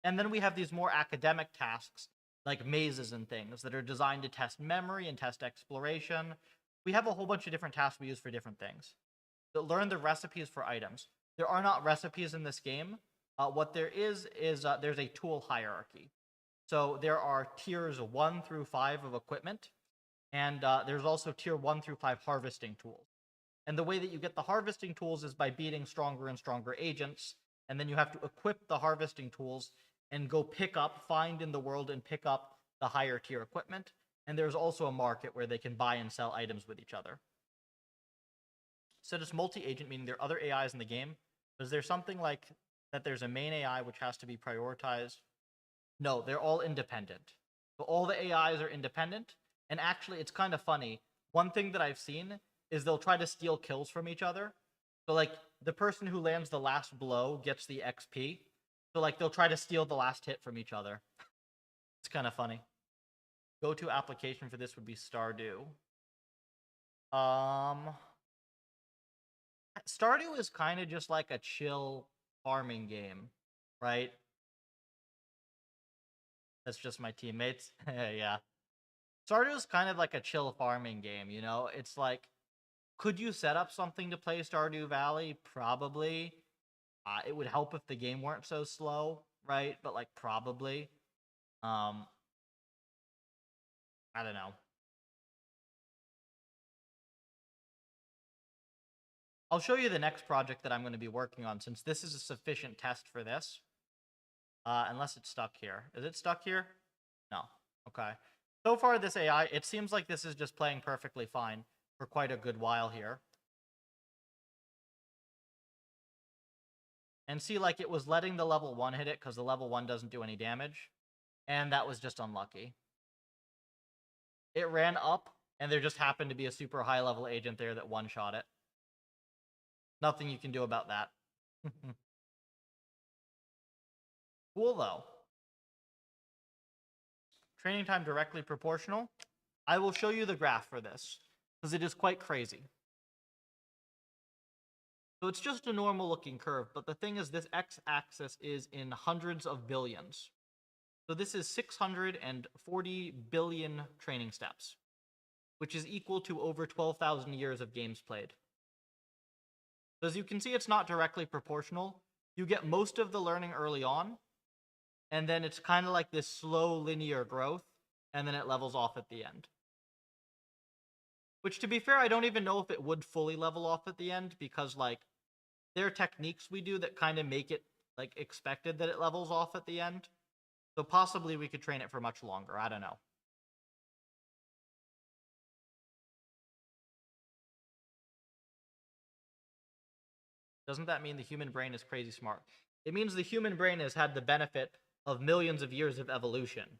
S1: And then we have these more academic tasks like mazes and things that are designed to test memory and test exploration. We have a whole bunch of different tasks we use for different things. But learn the recipes for items. There are not recipes in this game. What there is there's a tool hierarchy. So there are tiers 1 through 5 of equipment, and there's also tier 1 through 5 harvesting tools. And the way that you get the harvesting tools is by beating stronger and stronger agents, and then you have to equip the harvesting tools and go find in the world and pick up the higher tier equipment. And there's also a market where they can buy and sell items with each other. So it's multi-agent, meaning there are other AIs in the game. Is there something like that there's a main AI which has to be prioritized? No, they're all independent. So all the AIs are independent, and actually it's kind of funny. One thing that I've seen is they'll try to steal kills from each other. So like the person who lands the last blow gets the XP. So like they'll try to steal the last hit from each other. It's kind of funny. Go-to application for this would be Stardew. Stardew is kind of just like a chill farming game, right? That's just my teammates. Yeah. Stardew is kind of like a chill farming game, you know? It's like, could you set up something to play Stardew Valley? Probably. It would help if the game weren't so slow, right? But like, probably. I don't know. I'll show you the next project that I'm going to be working on, since this is a sufficient test for this. Unless it's stuck here. Is it stuck here? No. Okay. So far, this AI, it seems like this is just playing perfectly fine for quite a good while here. And see, like, it was letting the level 1 hit it because the level 1 doesn't do any damage. And that was just unlucky. It ran up, and there just happened to be a super high-level agent there that one-shot it. Nothing you can do about that. Cool, though. Training time directly proportional. I will show you the graph for this, because it is quite crazy. So it's just a normal looking curve, but the thing is this x-axis is in hundreds of billions. So this is 640 billion training steps, which is equal to over 12,000 years of games played. So as you can see, it's not directly proportional. You get most of the learning early on, and then it's kind of like this slow linear growth, and then it levels off at the end. Which, to be fair, I don't even know if it would fully level off at the end, because, like, there are techniques we do that kind of make it, like, expected that it levels off at the end. So possibly we could train it for much longer. I don't know. Doesn't that mean the human brain is crazy smart? It means the human brain has had the benefit of millions of years of evolution.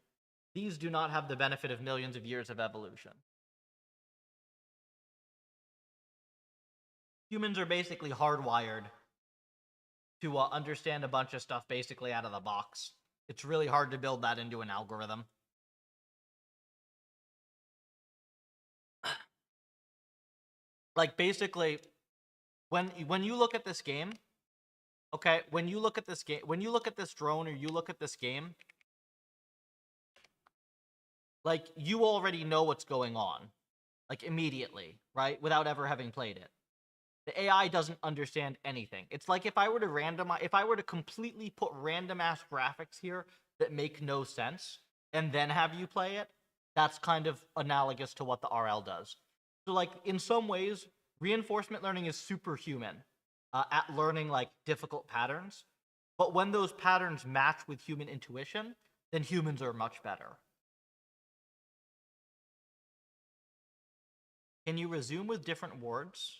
S1: These do not have the benefit of millions of years of evolution. Humans are basically hardwired to understand a bunch of stuff basically out of the box. It's really hard to build that into an algorithm. Like, basically, when you look at this game, okay, when you look at this drone, or you look at this game, like, you already know what's going on, like, immediately, right? Without ever having played it. The AI doesn't understand anything. It's like if I were to completely put random ass graphics here that make no sense, and then have you play it, that's kind of analogous to what the RL does. So, like, in some ways, reinforcement learning is superhuman at learning, like, difficult patterns. But when those patterns match with human intuition, then humans are much better. Can you resume with different words?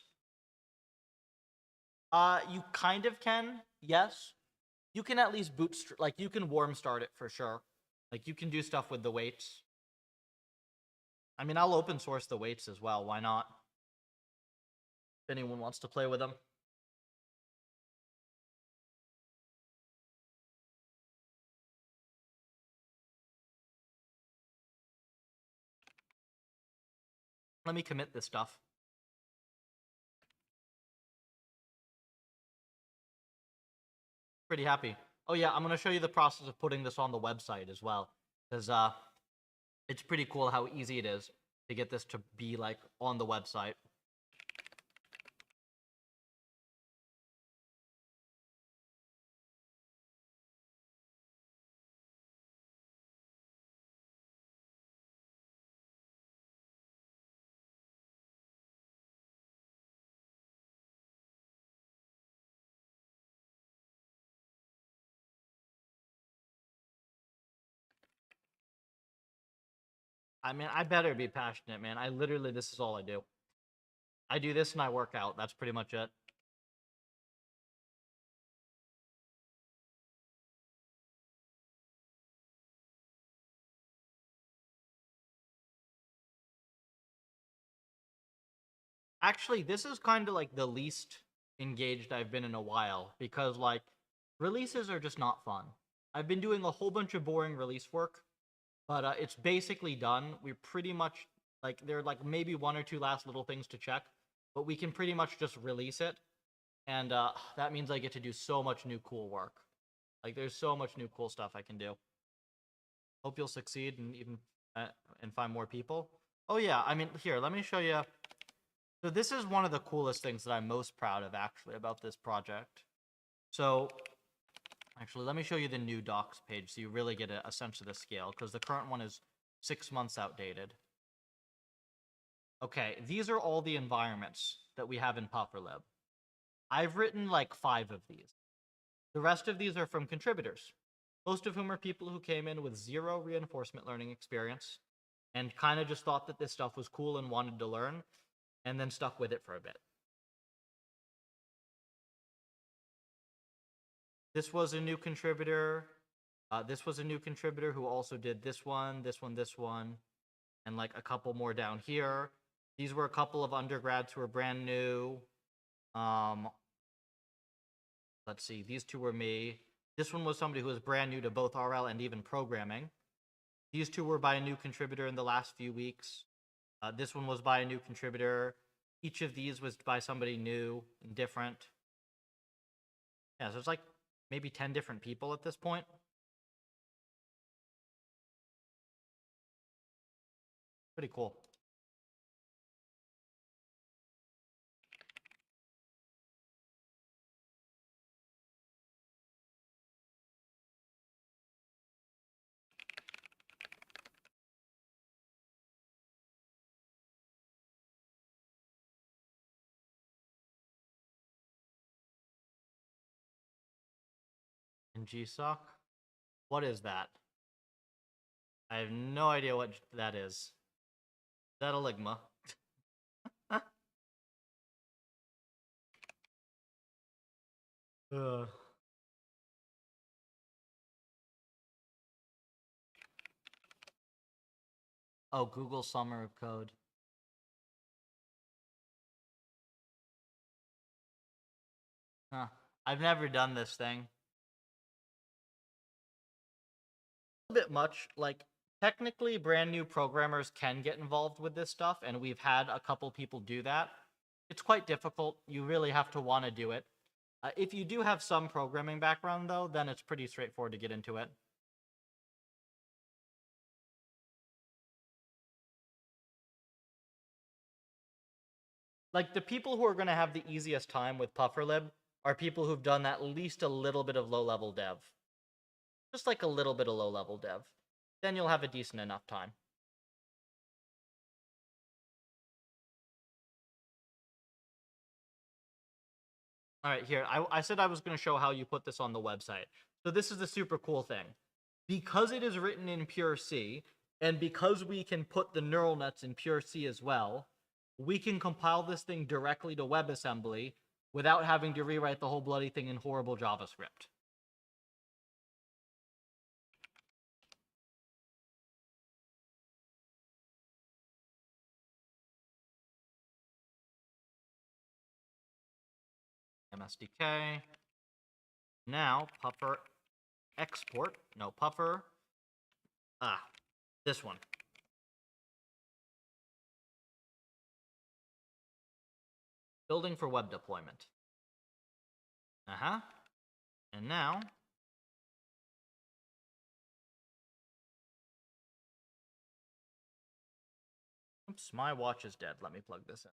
S1: You kind of can, yes. You can at least like, you can warm start it for sure. Like, you can do stuff with the weights. I mean, I'll open source the weights as well, why not? If anyone wants to play with them. Let me commit this stuff. pretty happy. Oh yeah, I'm gonna show you the process of putting this on the website as well, because it's pretty cool how easy it is to get this to be like on the website. I mean, I better be passionate, man. I literally, this is all I do. I do this and I work out. That's pretty much it. Actually, this is kind of like the least engaged I've been in a while because like releases are just not fun. I've been doing a whole bunch of boring release work, but it's basically done. We're pretty much like there are like maybe one or two last little things to check, but we can pretty much just release it, and that means I get to do so much new cool work. Like there's so much new cool stuff I can do. Hope you'll succeed and even and find more people. Oh yeah, I mean here, let me show you. So this is one of the coolest things that I'm most proud of actually about this project. So actually, let me show you the new docs page so you really get a sense of the scale, because the current one is 6 months outdated. Okay, these are all the environments that we have in PufferLib. I've written like 5 of these. The rest of these are from contributors, most of whom are people who came in with 0 reinforcement learning experience and kind of just thought that this stuff was cool and wanted to learn, and then stuck with it for a bit. This was a new contributor. This was a new contributor who also did this one, this one, this one, and like a couple more down here. These were a couple of undergrads who were brand new. Let's see, these 2 were me. This one was somebody who was brand new to both RL and even programming. These 2 were by a new contributor in the last few weeks. This one was by a new contributor. Each of these was by somebody new and different. Yeah, so it's like maybe 10 different people at this point. Pretty cool. In GSOC? What is that? I have no idea what that is. Is that a Ligma? Oh, Google Summer of Code. Huh. I've never done this thing. A bit much. Like, technically, brand new programmers can get involved with this stuff, and we've had a couple people do that. It's quite difficult. You really have to want to do it. If you do have some programming background, though, then it's pretty straightforward to get into it. Like, the people who are going to have the easiest time with PufferLib are people who've done at least a little bit of low-level dev. Just like a little bit of low-level dev. Then you'll have a decent enough time. All right, here. I said I was going to show how you put this on the website. So this is the super cool thing. Because it is written in pure C, and because we can put the neural nets in pure C as well, we can compile this thing directly to WebAssembly without having to rewrite the whole bloody thing in horrible JavaScript. MSDK. Now, puffer export. No, puffer. This one. Building for web deployment. Uh-huh. And now, oops, my watch is dead. Let me plug this in.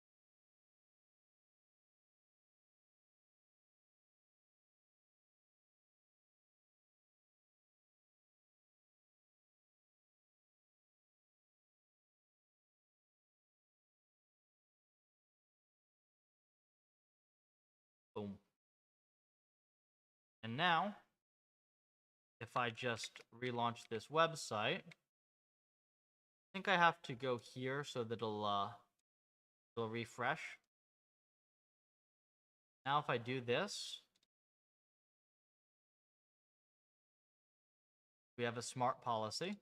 S1: Boom. And now, if I just relaunch this website, I think I have to go here so that it'll refresh. Now if I do this, we have a smart policy.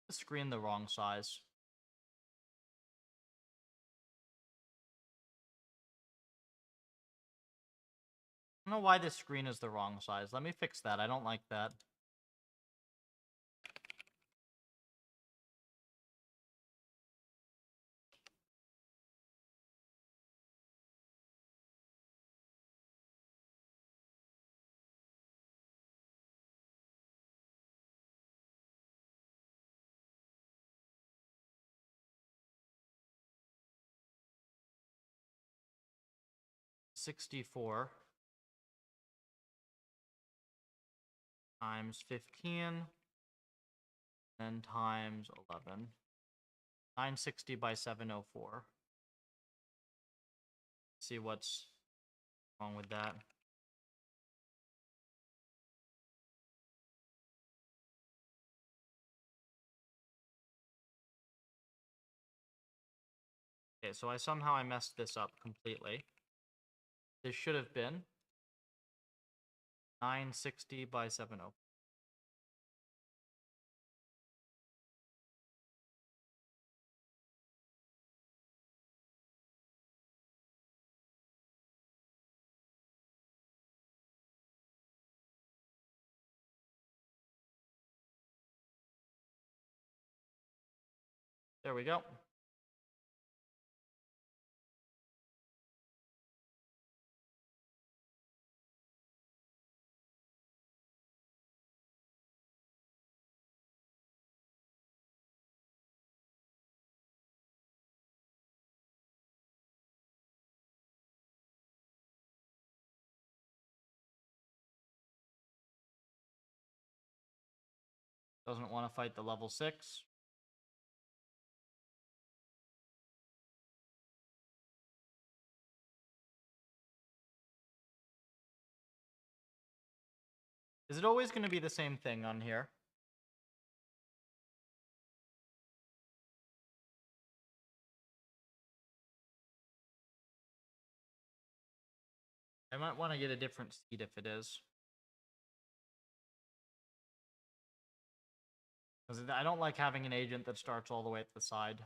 S1: The screen the wrong size. I don't know why this screen is the wrong size. Let me fix that. I don't like that. $64 times 15 and times 11. 960 by 704. See what's wrong with that. Okay, so I messed this up completely. This should have been 960 by 704. There we go. Doesn't want to fight the level 6. Is it always going to be the same thing on here? I might want to get a different seed if it is. Because I don't like having an agent that starts all the way at the side.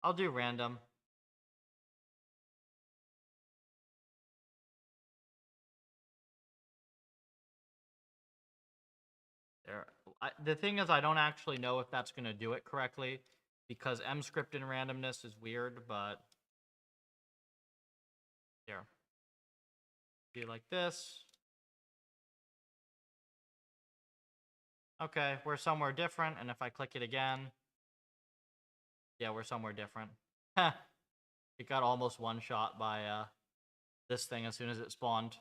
S1: I'll do random. There. The thing is, I don't actually know if that's going to do it correctly, because mscript and randomness is weird, but here. Be like this. Okay, we're somewhere different, and if I click it again, yeah, we're somewhere different. It got almost one shot by this thing as soon as it spawned.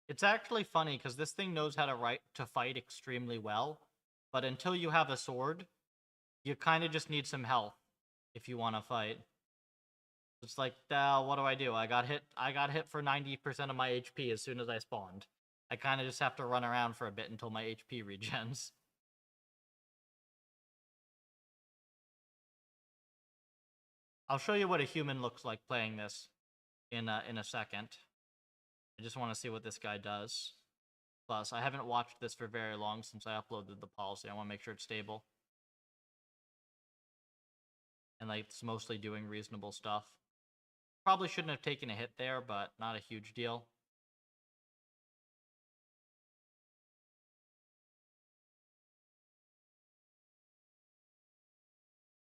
S1: It's actually funny because this thing knows how to fight extremely well, but until you have a sword, you kind of just need some health if you want to fight. It's like, what do? I got hit for 90% of my HP as soon as I spawned. I kind of just have to run around for a bit until my HP regens. I'll show you what a human looks like playing this in a second. I just want to see what this guy does. Plus, I haven't watched this for very long since I uploaded the policy. I want to make sure it's stable. And like it's mostly doing reasonable stuff. Probably shouldn't have taken a hit there, but not a huge deal.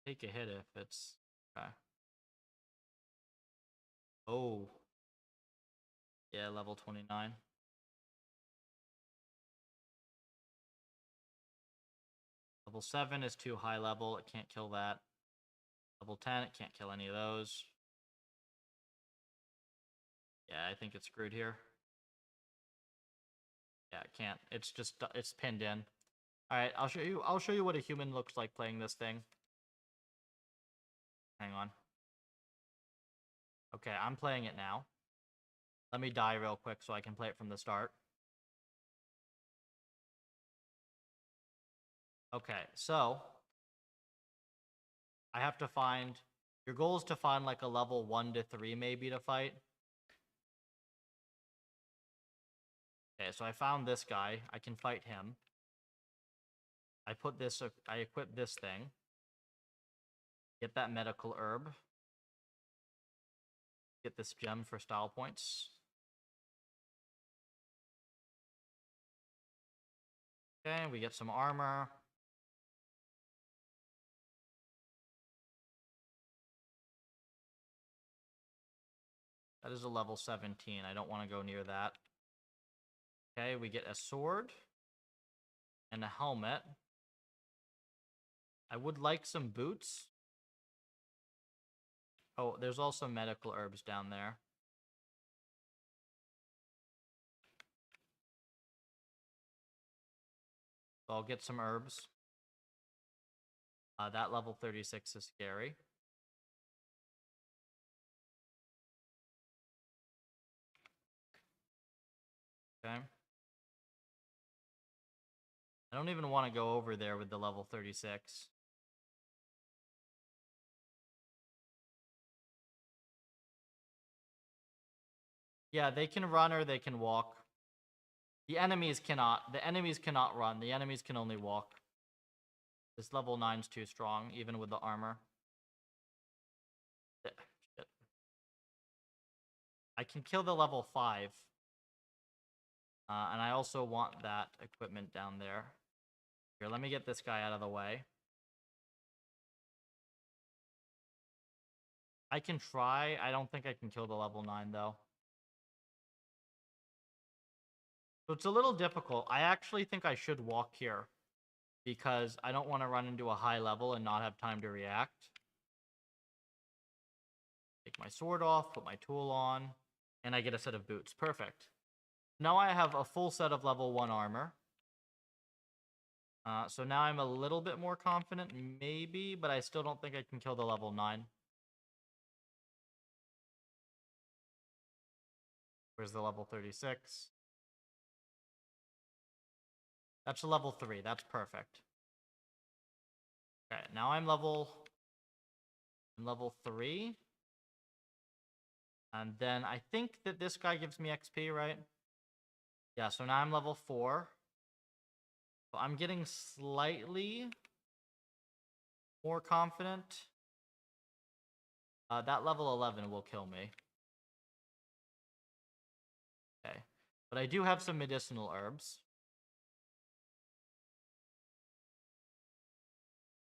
S1: Take a hit if it's okay. Oh. Yeah, level 29. Level 7 is too high level. It can't kill that. Level 10, it can't kill any of those. Yeah, I think it's screwed here. Yeah, it can't. It's just it's pinned in. All right, I'll show you what a human looks like playing this thing. Hang on. Okay, I'm playing it now. Let me die real quick so I can play it from the start. Okay, so I have to find, your goal is to find like a level 1 to 3 maybe to fight. Okay, so I found this guy. I can fight him. I equip this thing. Get that medical herb. Get this gem for style points. Okay, we get some armor. That is a level 17. I don't want to go near that. Okay, we get a sword and a helmet. I would like some boots. Oh, there's also medical herbs down there. So I'll get some herbs. That level 36 is scary. Okay. I don't even want to go over there with the level 36. Yeah, they can run or they can walk. The enemies cannot. The enemies cannot run. The enemies can only walk. This level 9's too strong, even with the armor. Shit. I can kill the level 5. And I also want that equipment down there. Here, let me get this guy out of the way. I can try. I don't think I can kill the level 9, though. So it's a little difficult. I actually think I should walk here, because I don't want to run into a high level and not have time to react. Take my sword off, put my tool on, and I get a set of boots. Perfect. Now I have a full set of level 1 armor. So now I'm a little bit more confident, maybe, but I still don't think I can kill the level 9. Where's the level 36? That's a level 3. That's perfect. Okay, now I'm level 3. And then I think that this guy gives me XP, right? Yeah, so now I'm level 4. So I'm getting slightly more confident. That level 11 will kill me. Okay. But I do have some medicinal herbs.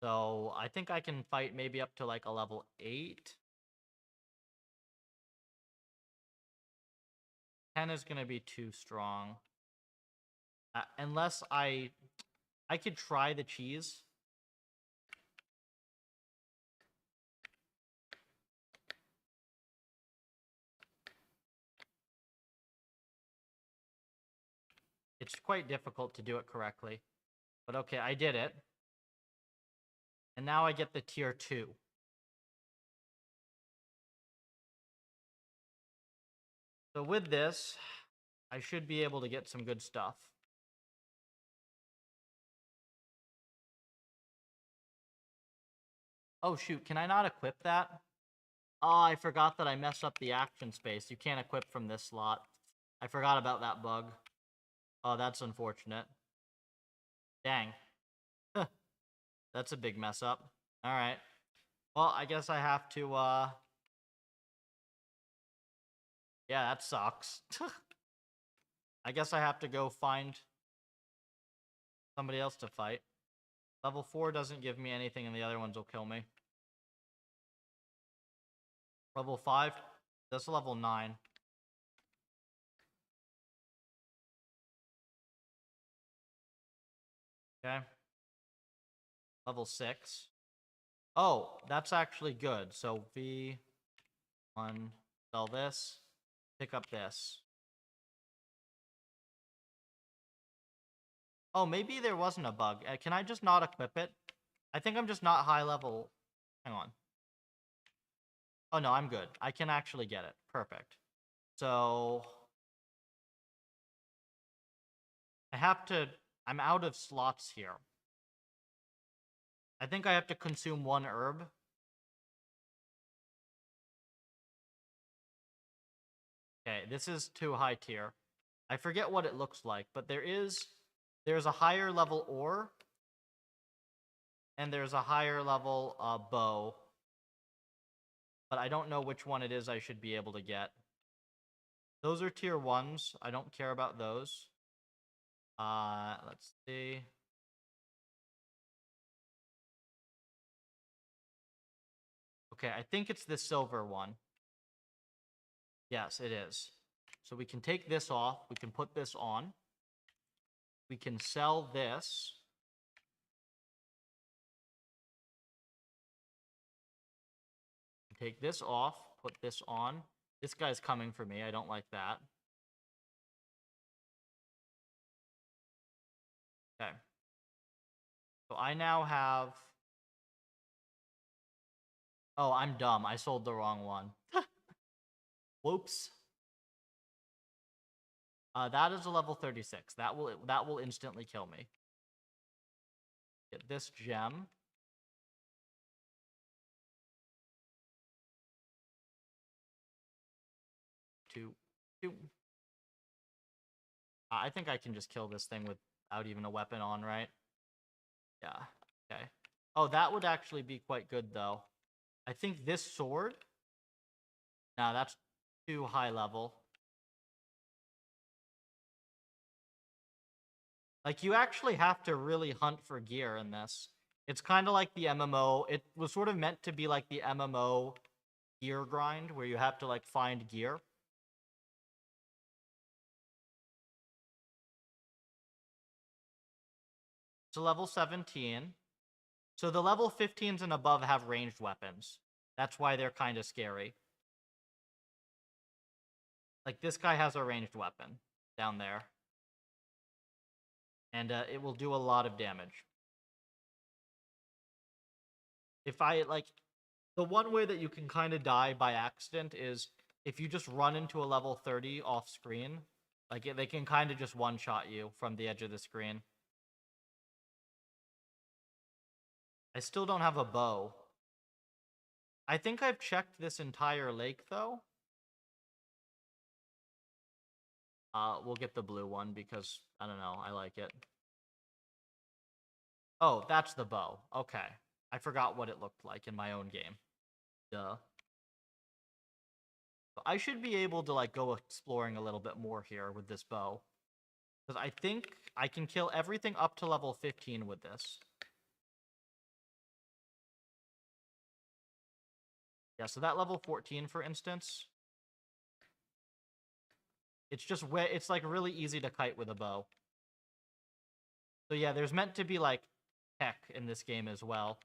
S1: So I think I can fight maybe up to like a level 8. 10 is going to be too strong. Unless I could try the cheese. It's quite difficult to do it correctly. But okay, I did it. And now I get the tier 2. So with this, I should be able to get some good stuff. Oh shoot, can I not equip that? Oh, I forgot that I messed up the action space. You can't equip from this slot. I forgot about that bug. Oh, that's unfortunate. Dang. That's a big mess up. Alright. Well, I guess I have to, yeah, that sucks. I guess I have to go find somebody else to fight. Level 4 doesn't give me anything, and the other ones will kill me. Level 5? That's level 9. Okay. Level 6. Oh, that's actually good. So V1, sell this, pick up this. Oh, maybe there wasn't a bug. Can I just not equip it? I think I'm just not high level. Hang on. Oh, no, I'm good. I can actually get it. Perfect. So I have to... I'm out of slots here. I think I have to consume 1 herb. Okay, this is too high tier. I forget what it looks like, but there's a higher level ore, and there's a higher level bow. But I don't know which one it is I should be able to get. Those are tier 1s. I don't care about those. Let's see. Okay, I think it's the silver one. Yes, it is. So we can take this off. We can put this on. We can sell this. Take this off. Put this on. This guy's coming for me. I don't like that. Okay. So I now have... Oh, I'm dumb. I sold the wrong one. Whoops. That is a level 36. That will instantly kill me. Get this gem. Two. I think I can just kill this thing without even a weapon on, right? Yeah. Okay. Oh, that would actually be quite good, though. I think this sword... Nah, that's too high level. Like, you actually have to really hunt for gear in this. It's kind of like the MMO. It was sort of meant to be like the MMO gear grind, where you have to, like, find gear. So level 17. So the level 15s and above have ranged weapons. That's why they're kind of scary. Like, this guy has a ranged weapon down there. And it will do a lot of damage. If I, like... The one way that you can kind of die by accident is if you just run into a level 30 off screen. Like, they can kind of just one-shot you from the edge of the screen. I still don't have a bow. I think I've checked this entire lake, though. We'll get the blue one because, I don't know, I like it. Oh, that's the bow. Okay. I forgot what it looked like in my own game. Duh. I should be able to, like, go exploring a little bit more here with this bow. Because I think I can kill everything up to level 15 with this. Yeah, so that level 14, for instance, it's like really easy to kite with a bow. So yeah, there's meant to be like tech in this game as well.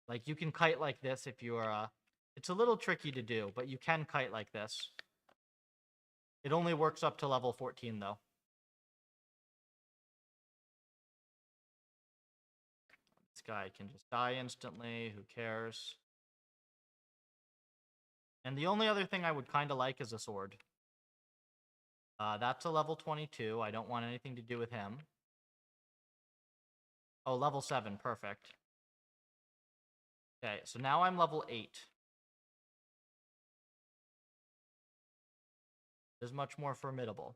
S1: Like, you can kite like this if you are it's a little tricky to do, but you can kite like this. It only works up to level 14 though. This guy can just die instantly, who cares? And the only other thing I would kind of like is a sword. That's a level 22. I don't want anything to do with him. Oh, level 7. Perfect. Okay, so now I'm level 8. Is much more formidable.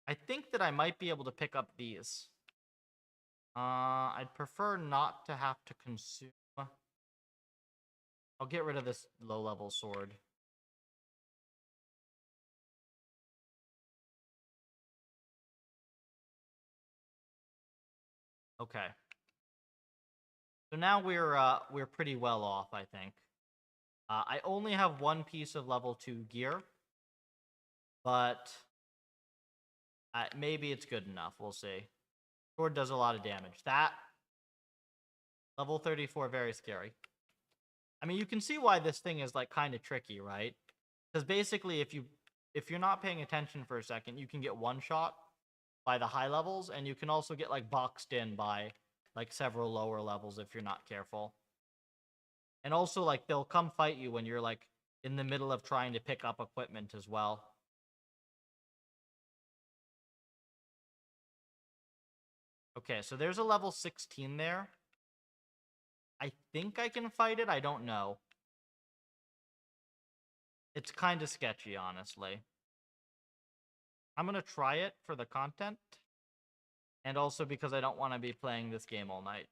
S1: I think that I might be able to pick up these. I'd prefer not to have to consume. I'll get rid of this low-level sword. Okay. So now we're pretty well off, I think. I only have one piece of level 2 gear, but maybe it's good enough. We'll see. Sword does a lot of damage. That level 34, very scary. I mean, you can see why this thing is like kind of tricky, right? Because basically, if you're not paying attention for a second, you can get one shot by the high levels, and you can also get like boxed in by like several lower levels if you're not careful. And also, like, they'll come fight you when you're like in the middle of trying to pick up equipment as well. Okay, so there's a level 16 there. I think I can fight it. I don't know. It's kind of sketchy, honestly. I'm going to try it for the content. And also because I don't want to be playing this game all night.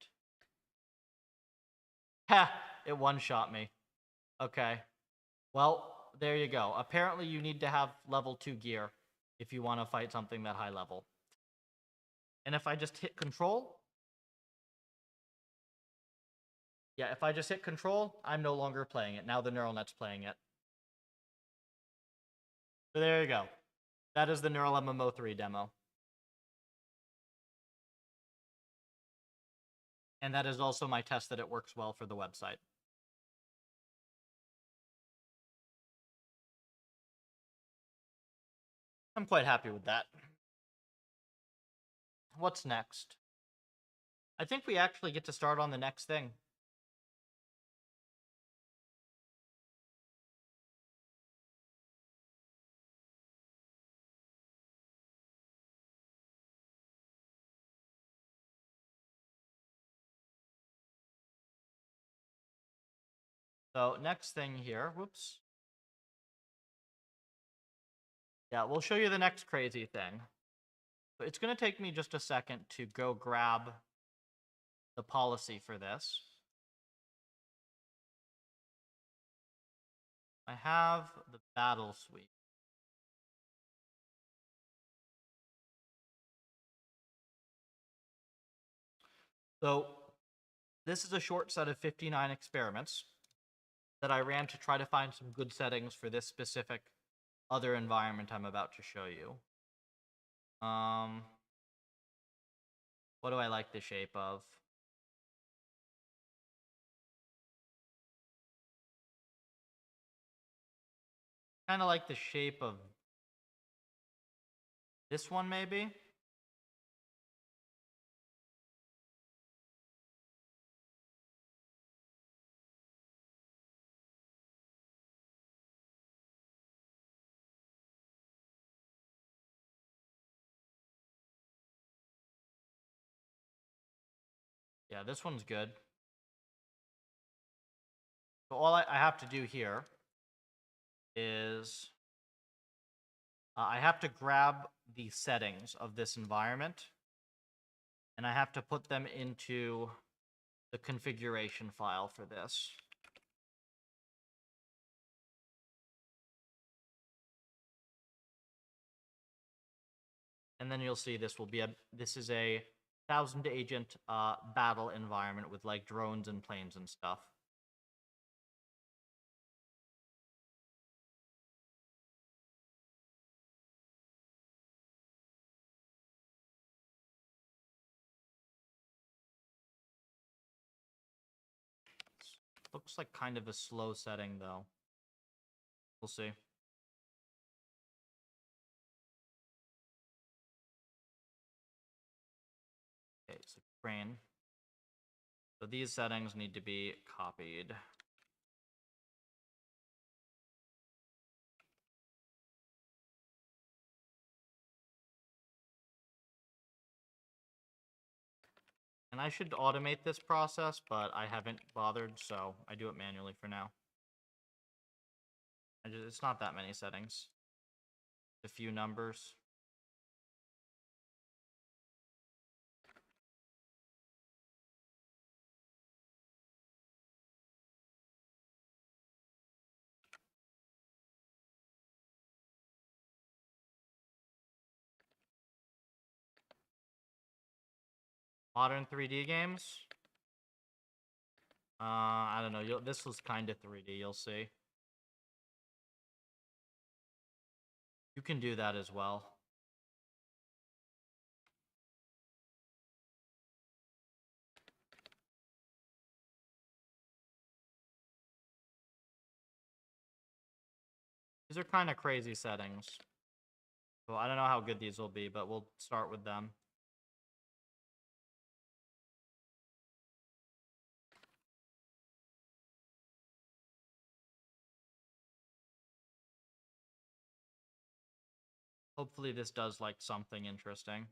S1: Ha! It one-shot me. Okay. Well, there you go. Apparently you need to have level 2 gear if you want to fight something that high level. And if I just hit control... Yeah, if I just hit control, I'm no longer playing it. Now the neural net's playing it. So there you go. That is the Neural MMO 3 demo. And that is also my test that it works well for the website. I'm quite happy with that. What's next? I think we actually get to start on the next thing. So next thing here, whoops. Yeah, we'll show you the next crazy thing. So it's going to take me just a second to go grab the policy for this. I have the battle suite. So this is a short set of 59 experiments that I ran to try to find some good settings for this specific other environment I'm about to show you. What do I like the shape of? Kind of like the shape of this one, maybe? Yeah, this one's good. So all I have to do here is I have to grab the settings of this environment, and I have to put them into the configuration file for this. And then you'll see this is a 1,000 agent battle environment with like drones and planes and stuff. Looks like kind of a slow setting though. We'll see. Okay, so crane. So these settings need to be copied. And I should automate this process, but I haven't bothered, so I do it manually for now. It's not that many settings. A few numbers. Modern 3D games. I don't know. This was kind of 3D. You'll see. You can do that as well. These are kind of crazy settings. So I don't know how good these will be, but we'll start with them. Hopefully this does like something interesting.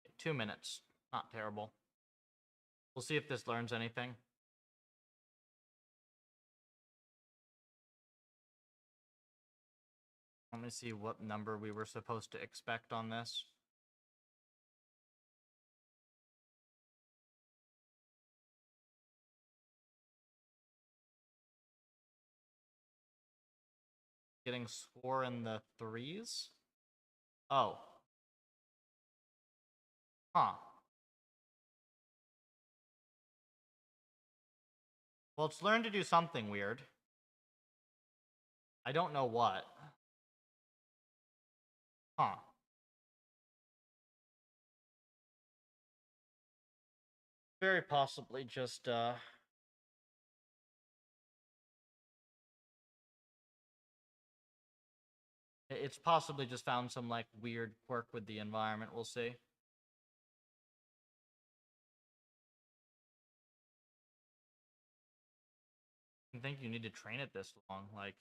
S1: Okay, 2 minutes. Not terrible. We'll see if this learns anything. Let me see what number we were supposed to expect on this. Getting score in the 3s? Oh. Huh. Well, it's learned to do something weird. I don't know what. Huh. Very possibly just, it's possibly just found some, like, weird quirk with the environment. We'll see. I think you need to train it this long, like...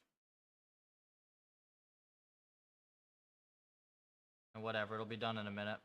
S1: And whatever, it'll be done in a minute.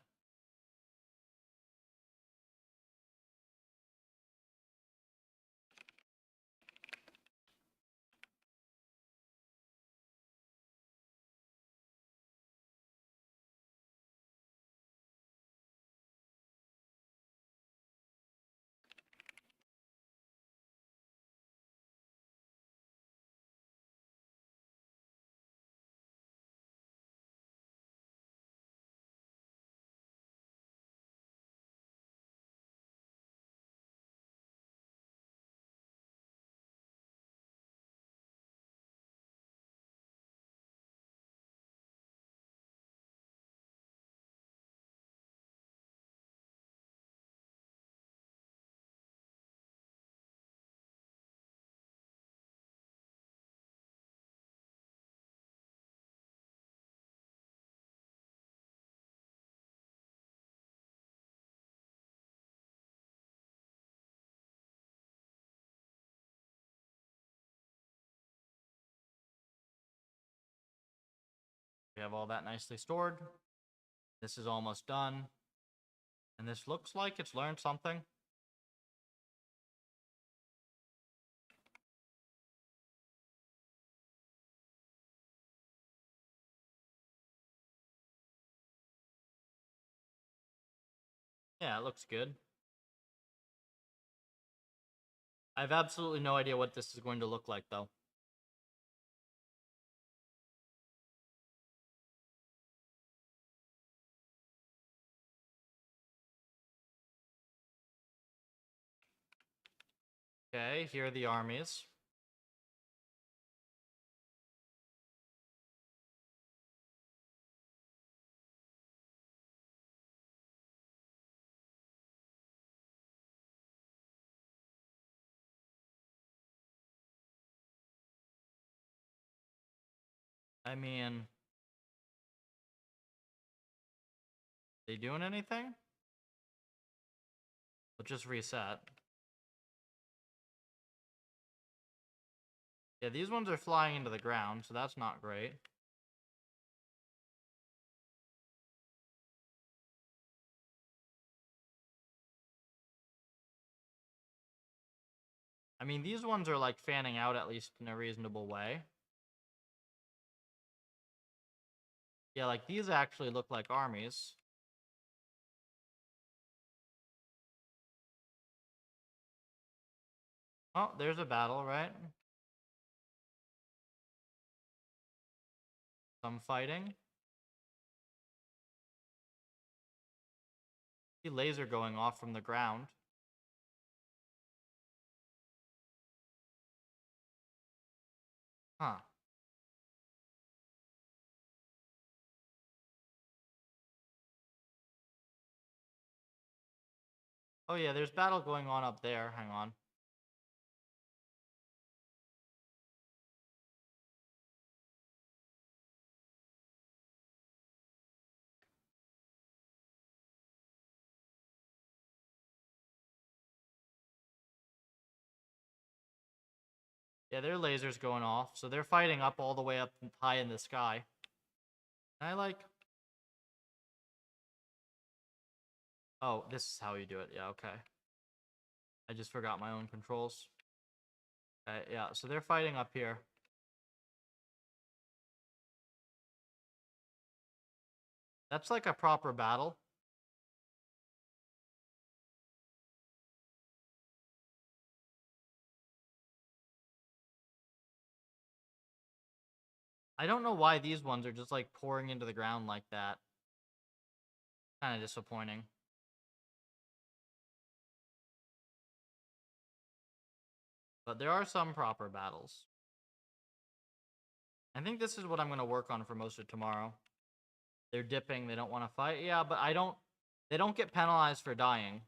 S1: We have all that nicely stored. This is almost done. And this looks like it's learned something. Yeah, it looks good. I have absolutely no idea what this is going to look like, though. Okay, here are the armies. I mean, they doing anything? Let's just reset. Yeah, these ones are flying into the ground, so that's not great. I mean, these ones are like fanning out at least in a reasonable way. Yeah, like these actually look like armies. Oh, there's a battle, right? Some fighting. See laser going off from the ground. Huh. Oh yeah, there's battle going on up there. Hang on. Yeah, their lasers going off, so they're fighting up all the way up high in the sky. And I like... Oh, this is how you do it. Yeah, okay. I just forgot my own controls. Okay, yeah, so they're fighting up here. That's like a proper battle. I don't know why these ones are just like pouring into the ground like that. Kind of disappointing. But there are some proper battles. I think this is what I'm going to work on for most of tomorrow. They're dipping, they don't want to fight. Yeah, but they don't get penalized for dying.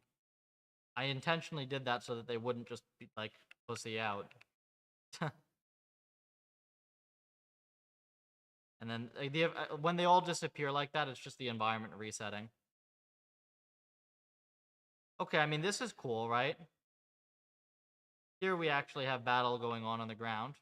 S1: I intentionally did that so that they wouldn't just be like pussy out. And then when they all disappear like that, it's just the environment resetting. Okay, I mean, this is cool, right? Here we actually have battle going on the ground.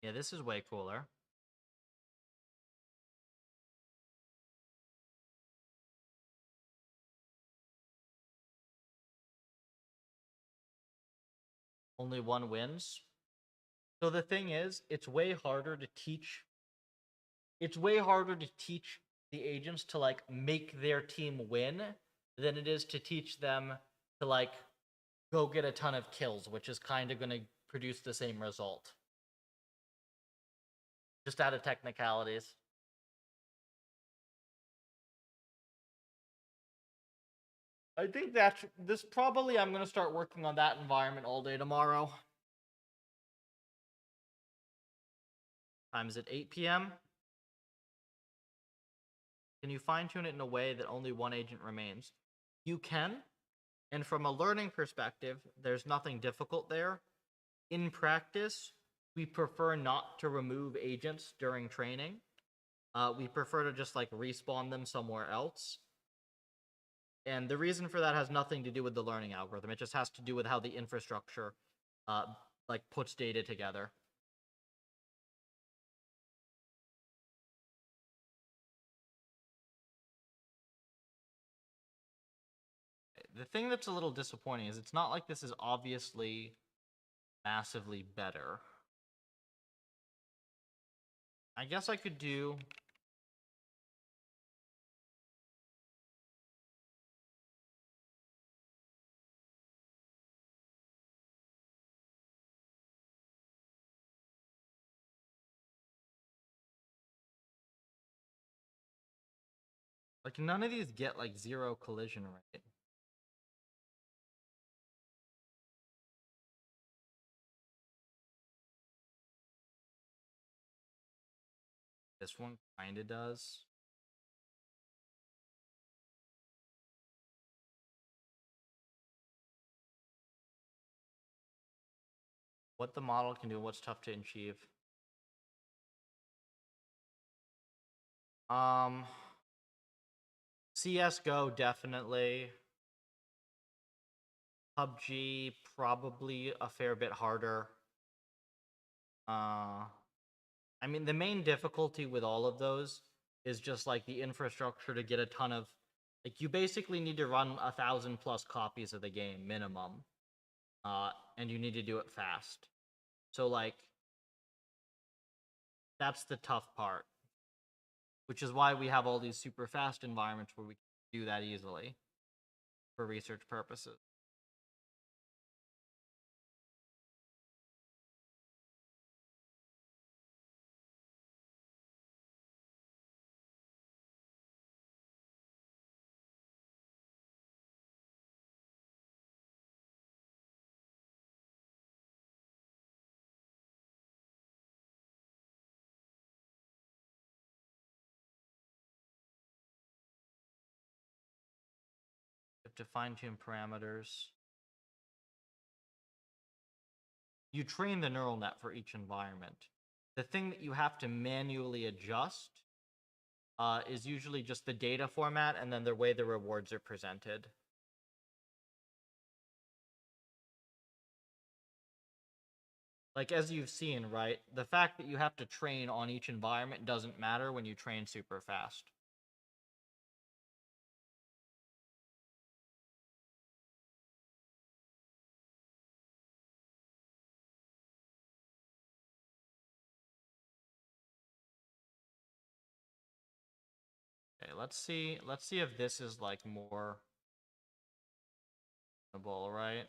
S1: Yeah, this is way cooler. Only one wins. So the thing is, it's way harder to teach. It's way harder to teach the agents to like make their team win than it is to teach them to like go get a ton of kills, which is kind of going to produce the same result. Just out of technicalities. I think that's this probably I'm going to start working on that environment all day tomorrow. Time is at 8 p.m. Can you fine tune it in a way that only one agent remains? You can. And from a learning perspective, there's nothing difficult there. In practice, we prefer not to remove agents during training. We prefer to just like respawn them somewhere else. And the reason for that has nothing to do with the learning algorithm. It just has to do with how the infrastructure like puts data together. The thing that's a little disappointing is it's not like this is obviously massively better. I guess I could do... Like, none of these get, like, 0 collision rate. This one kinda does. What the model can do, what's tough to achieve. CS:GO, definitely. PUBG, probably a fair bit harder. I mean, the main difficulty with all of those is just like the infrastructure to get a ton of, like, you basically need to run 1,000+ copies of the game minimum, and you need to do it fast. So like, that's the tough part, which is why we have all these super fast environments where we can do that easily for research purposes. You have to fine tune parameters. You train the neural net for each environment. The thing that you have to manually adjust is usually just the data format and then the way the rewards are presented. Like, as you've seen, right, the fact that you have to train on each environment doesn't matter when you train super fast. Okay, let's see if this is like more reasonable, right?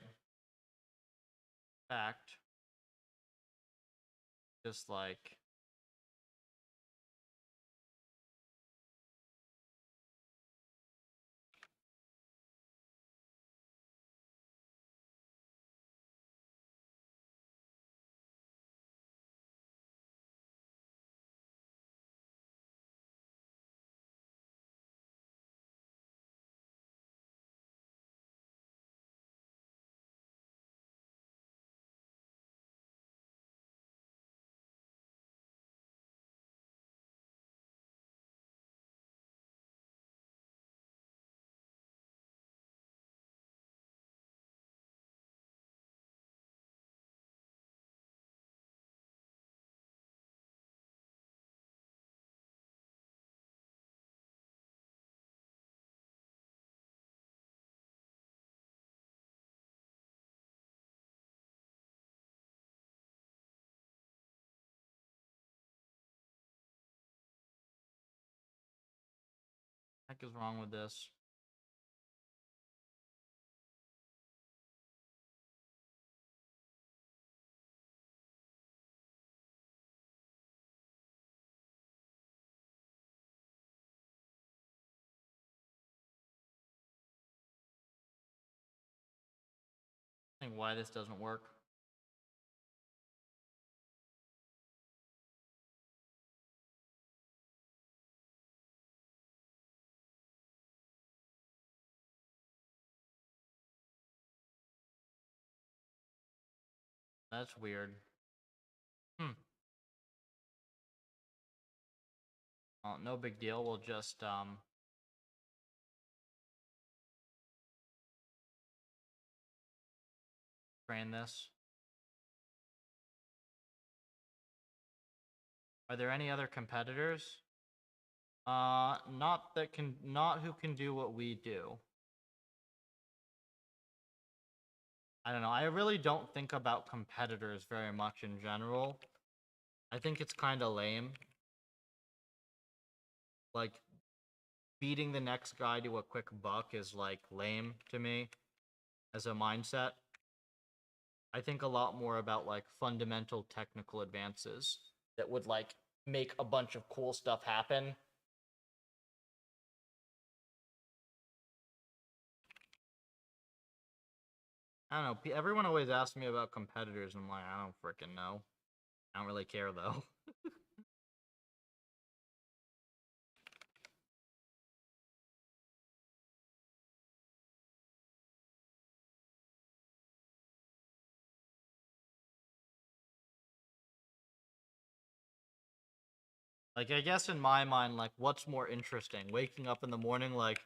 S1: Fact. Just like, what the heck is wrong with this? I think why this doesn't work. That's weird. Well, no big deal. We'll just train this. Are there any other competitors? Not who can do what we do. I don't know. I really don't think about competitors very much in general. I think it's kind of lame. Like, beating the next guy to a quick buck is, like, lame to me as a mindset. I think a lot more about, like, fundamental technical advances that would, like, make a bunch of cool stuff happen. I don't know. Everyone always asks me about competitors, and I'm like, I don't freaking know. I don't really care though. Like, I guess in my mind, like, what's more interesting? Waking up in the morning, like,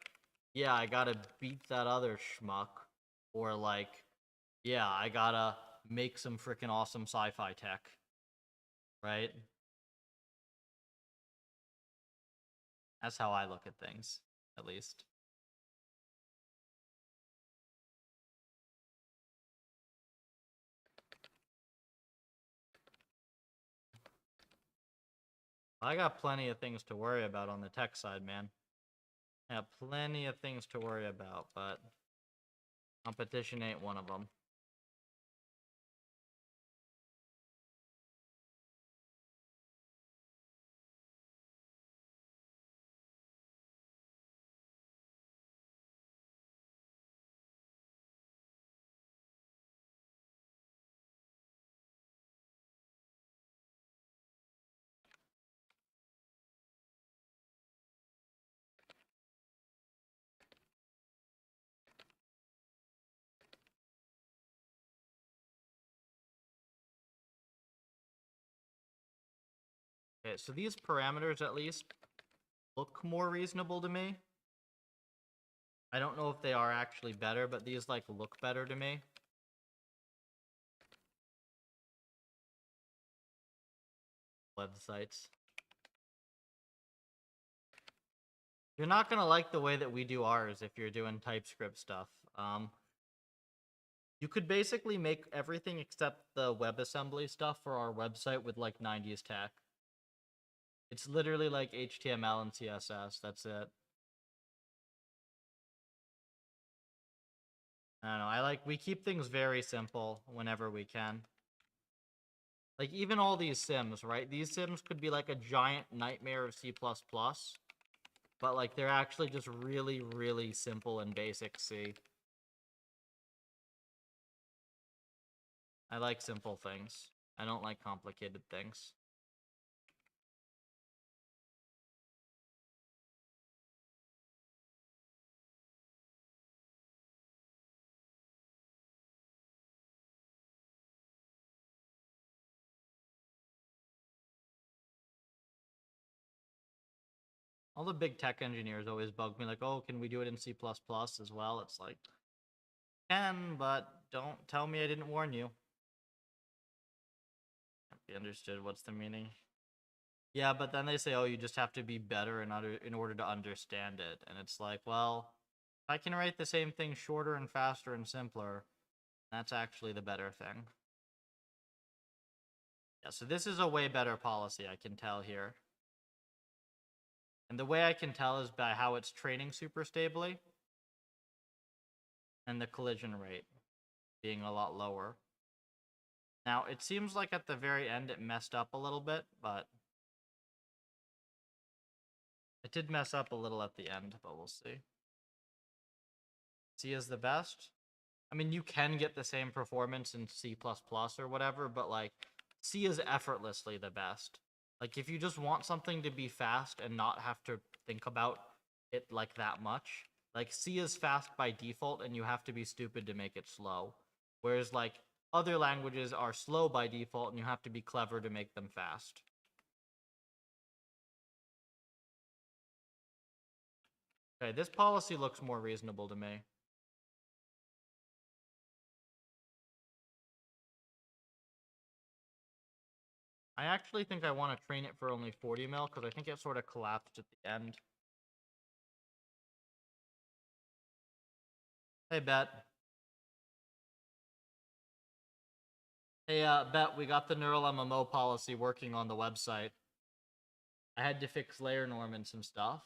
S1: yeah, I gotta beat that other schmuck. Or, like, yeah, I gotta make some freaking awesome sci-fi tech. Right? That's how I look at things, at least. I got plenty of things to worry about on the tech side, man. I got plenty of things to worry about, but competition ain't one of them. Okay, so these parameters at least look more reasonable to me. I don't know if they are actually better, but these like look better to me. Websites. You're not gonna like the way that we do ours if you're doing TypeScript stuff. You could basically make everything except the WebAssembly stuff for our website with like 90s tech. It's literally like HTML and CSS. That's it. I don't know. We keep things very simple whenever we can. Like even all these sims, right? These sims could be like a giant nightmare of C++, but like they're actually just really, really simple and basic C. I like simple things. I don't like complicated things. All the big tech engineers always bug me like, oh, can we do it in C++ as well? It's like, can, but don't tell me I didn't warn you. You understood what's the meaning? Yeah, but then they say, oh, you just have to be better in order to understand it. And it's like, well, if I can write the same thing shorter and faster and simpler, that's actually the better thing. Yeah, so this is a way better policy, I can tell here. And the way I can tell is by how it's training super stably and the collision rate being a lot lower. Now, it seems like at the very end it messed up a little bit, but it did mess up a little at the end, but we'll see. C is the best. I mean, you can get the same performance in C++ or whatever, but like C is effortlessly the best. Like if you just want something to be fast and not have to think about it like that much, like C is fast by default and you have to be stupid to make it slow. Whereas like other languages are slow by default and you have to be clever to make them fast. Okay, this policy looks more reasonable to me. I actually think I want to train it for only 40 mil because I think it sort of collapsed at the end. Hey, Bet. Hey, Bet, we got the neural MMO policy working on the website. I had to fix layer norm and some stuff.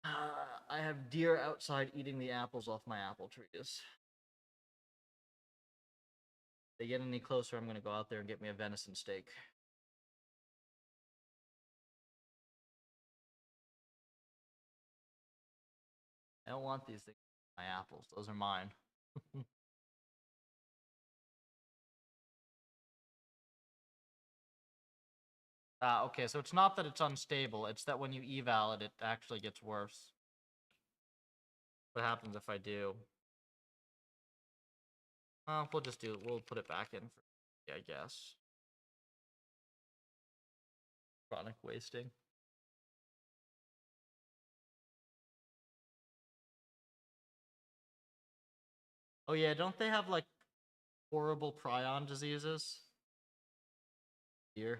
S1: I have deer outside eating the apples off my apple trees. If they get any closer, I'm going to go out there and get me a venison steak. I don't want these things. My apples. Those are mine. Okay, so it's not that it's unstable, it's that when you eval it, it actually gets worse. What happens if I do? We'll put it back in for, yeah, I guess. Chronic wasting. Oh yeah, don't they have, like, horrible prion diseases? Here.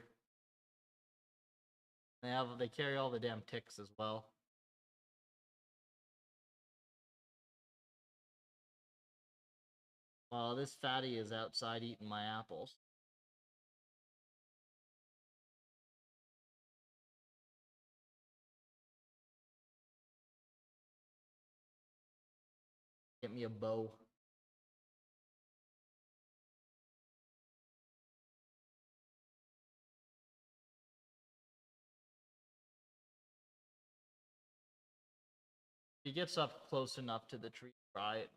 S1: They carry all the damn ticks as well. This fatty is outside eating my apples. Get me a bow. If he gets up close enough to the tree, right?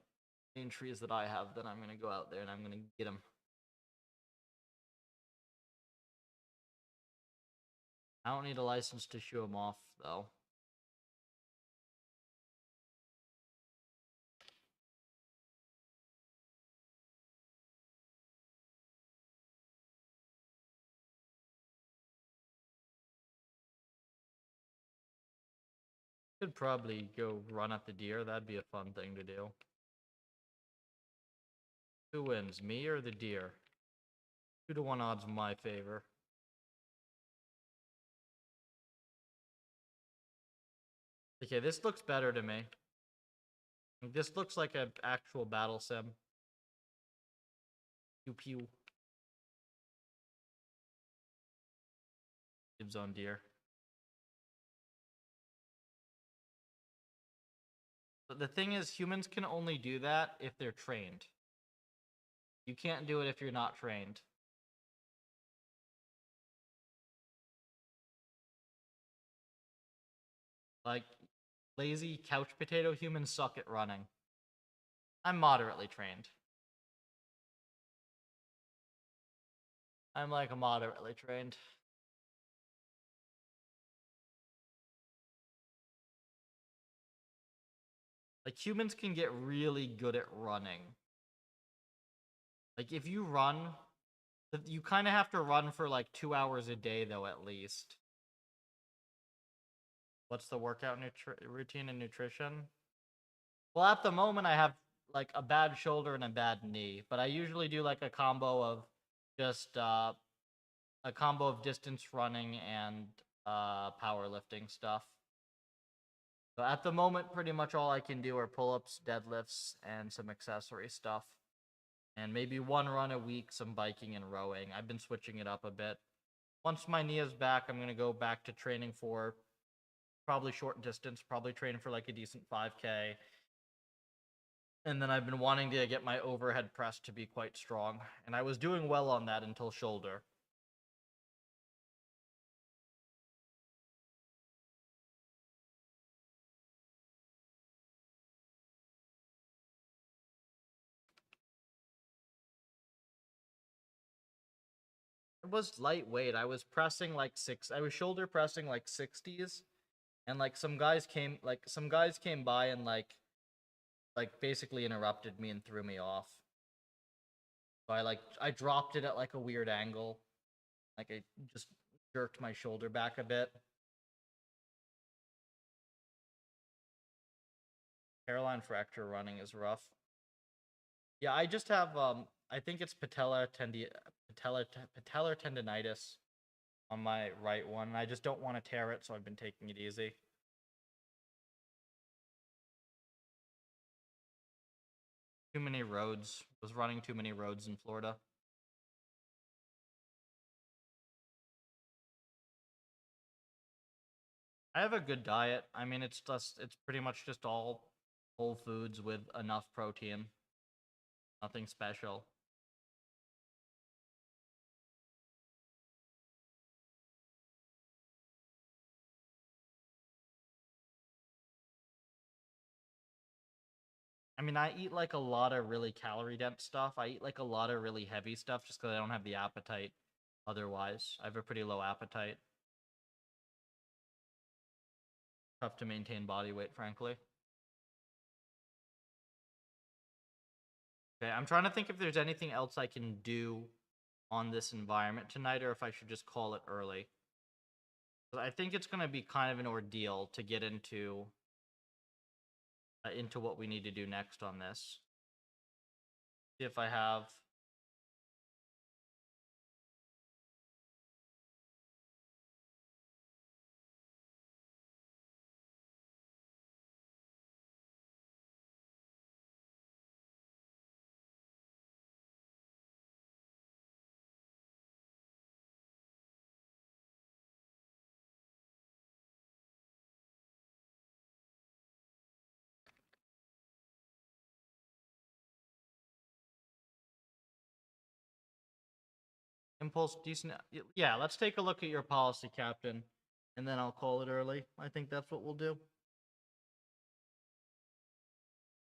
S1: Main trees that I have, then I'm gonna go out there and I'm gonna get him. I don't need a license to show him off, though. Could probably go run at the deer. That'd be a fun thing to do. Who wins, me or the deer? 2-to-1 odds in my favor. Okay, this looks better to me. This looks like an actual battle sim. Pew pew. Dibs on deer. But the thing is, humans can only do that if they're trained. You can't do it if you're not trained. Like, lazy couch potato humans suck at running. I'm moderately trained. I'm like moderately trained. Like, humans can get really good at running. Like, if you run, you kind of have to run for like 2 hours a day, though, at least. What's the workout routine and nutrition? Well, at the moment, I have like a bad shoulder and a bad knee, but I usually do like a combo of just a combo of distance running and powerlifting stuff. So at the moment, pretty much all I can do are pull-ups, deadlifts, and some accessory stuff. And maybe one run a week, some biking and rowing. I've been switching it up a bit. Once my knee is back, I'm going to go back to training for probably short distance, probably training for like a decent 5K. And then I've been wanting to get my overhead press to be quite strong. And I was doing well on that until shoulder. It was lightweight. I was pressing like I was shoulder pressing like 60s. And like some guys came by and like basically interrupted me and threw me off. So I dropped it at like a weird angle. Like I just jerked my shoulder back a bit. Hairline fracture running is rough. Yeah, I just have I think it's patellar tendonitis on my right one. And I just don't want to tear it, so I've been taking it easy. Too many roads. Was running too many roads in Florida. I have a good diet. I mean, it's pretty much just all whole foods with enough protein. Nothing special. I mean, I eat like a lot of really calorie dense stuff. I eat like a lot of really heavy stuff just because I don't have the appetite otherwise. I have a pretty low appetite. Tough to maintain body weight, frankly. Okay, I'm trying to think if there's anything else I can do on this environment tonight or if I should just call it early. I think it's going to be kind of an ordeal to get into what we need to do next on this. See if I have... Impulse, decent. Yeah, let's take a look at your policy, Captain, and then I'll call it early. I think that's what we'll do.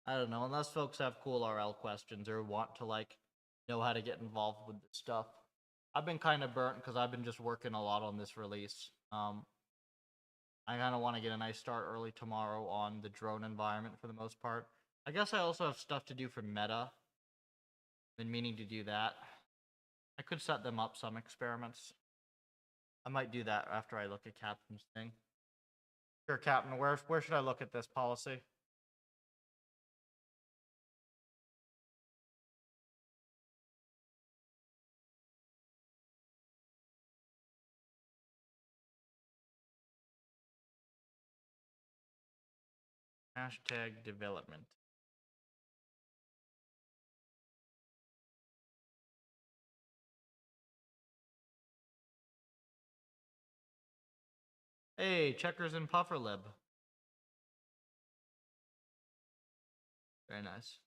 S1: I don't know, unless folks have cool RL questions or want to, like, know how to get involved with this stuff. I've been kind of burnt because I've been just working a lot on this release. I kind of want to get a nice start early tomorrow on the drone environment for the most part. I guess I also have stuff to do for meta. Been meaning to do that. I could set them up some experiments. I might do that after I look at Captain's thing. Sure, Captain, where should I look at this policy? Hashtag development. Hey, checkers and PufferLib. Very nice.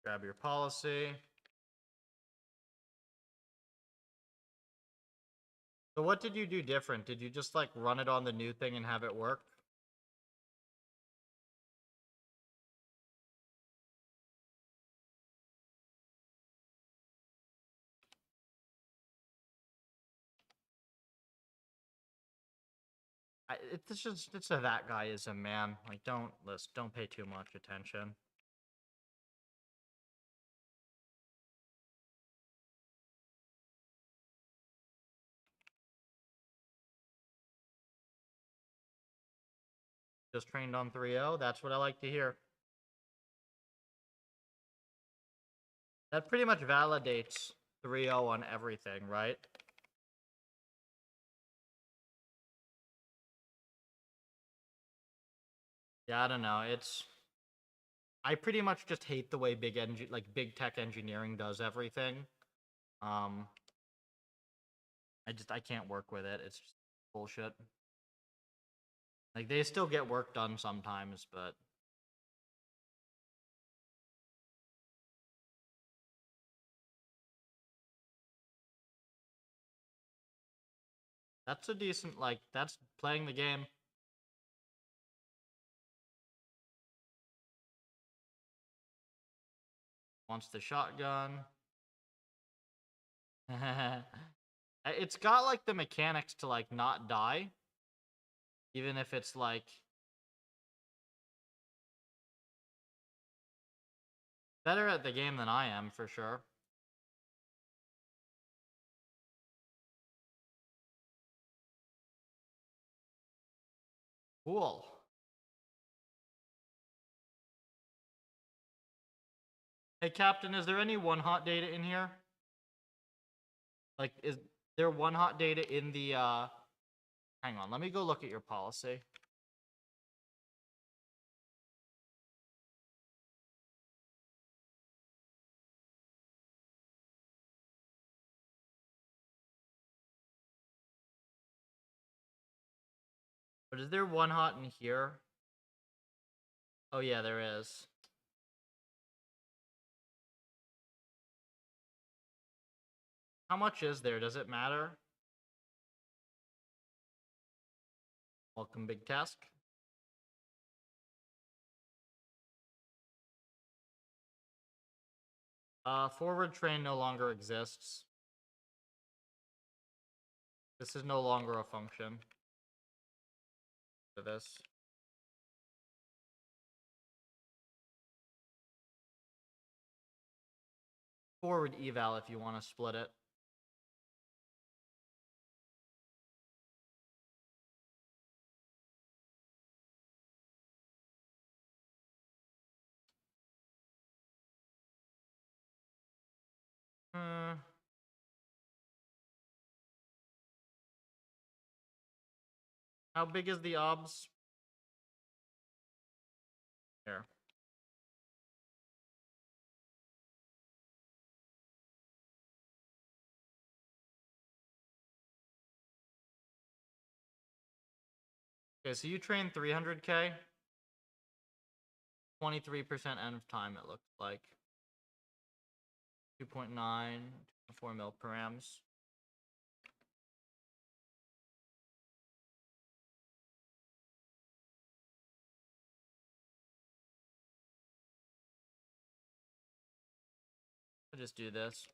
S1: Grab your policy. So what did you do different? Did you just like run it on the new thing and have it work? It's just that guy is a man. Like don't pay too much attention. Just trained on 3.0. That's what I like to hear. That pretty much validates 3.0 on everything, right? Yeah, I don't know. I pretty much just hate the way big tech engineering does everything. I can't work with it. It's just bullshit. Like they still get work done sometimes, but that's a decent that's playing the game. Wants the shotgun. It's got like the mechanics to like not die, even if it's like better at the game than I am for sure. Cool. Hey Captain, is there any one hot data in here? Like there one hot data in the hang on, let me go look at your policy. But is there one hot in here? Oh yeah, there is. How much is there? Does it matter? Welcome, big task. Forward train no longer exists. This is no longer a function for this. Forward eval if you want to split it. How big is the obs? Here. Okay, so you train 300k. 23% end of time, it looks like. 2.9, 4 mil params. I'll just do this.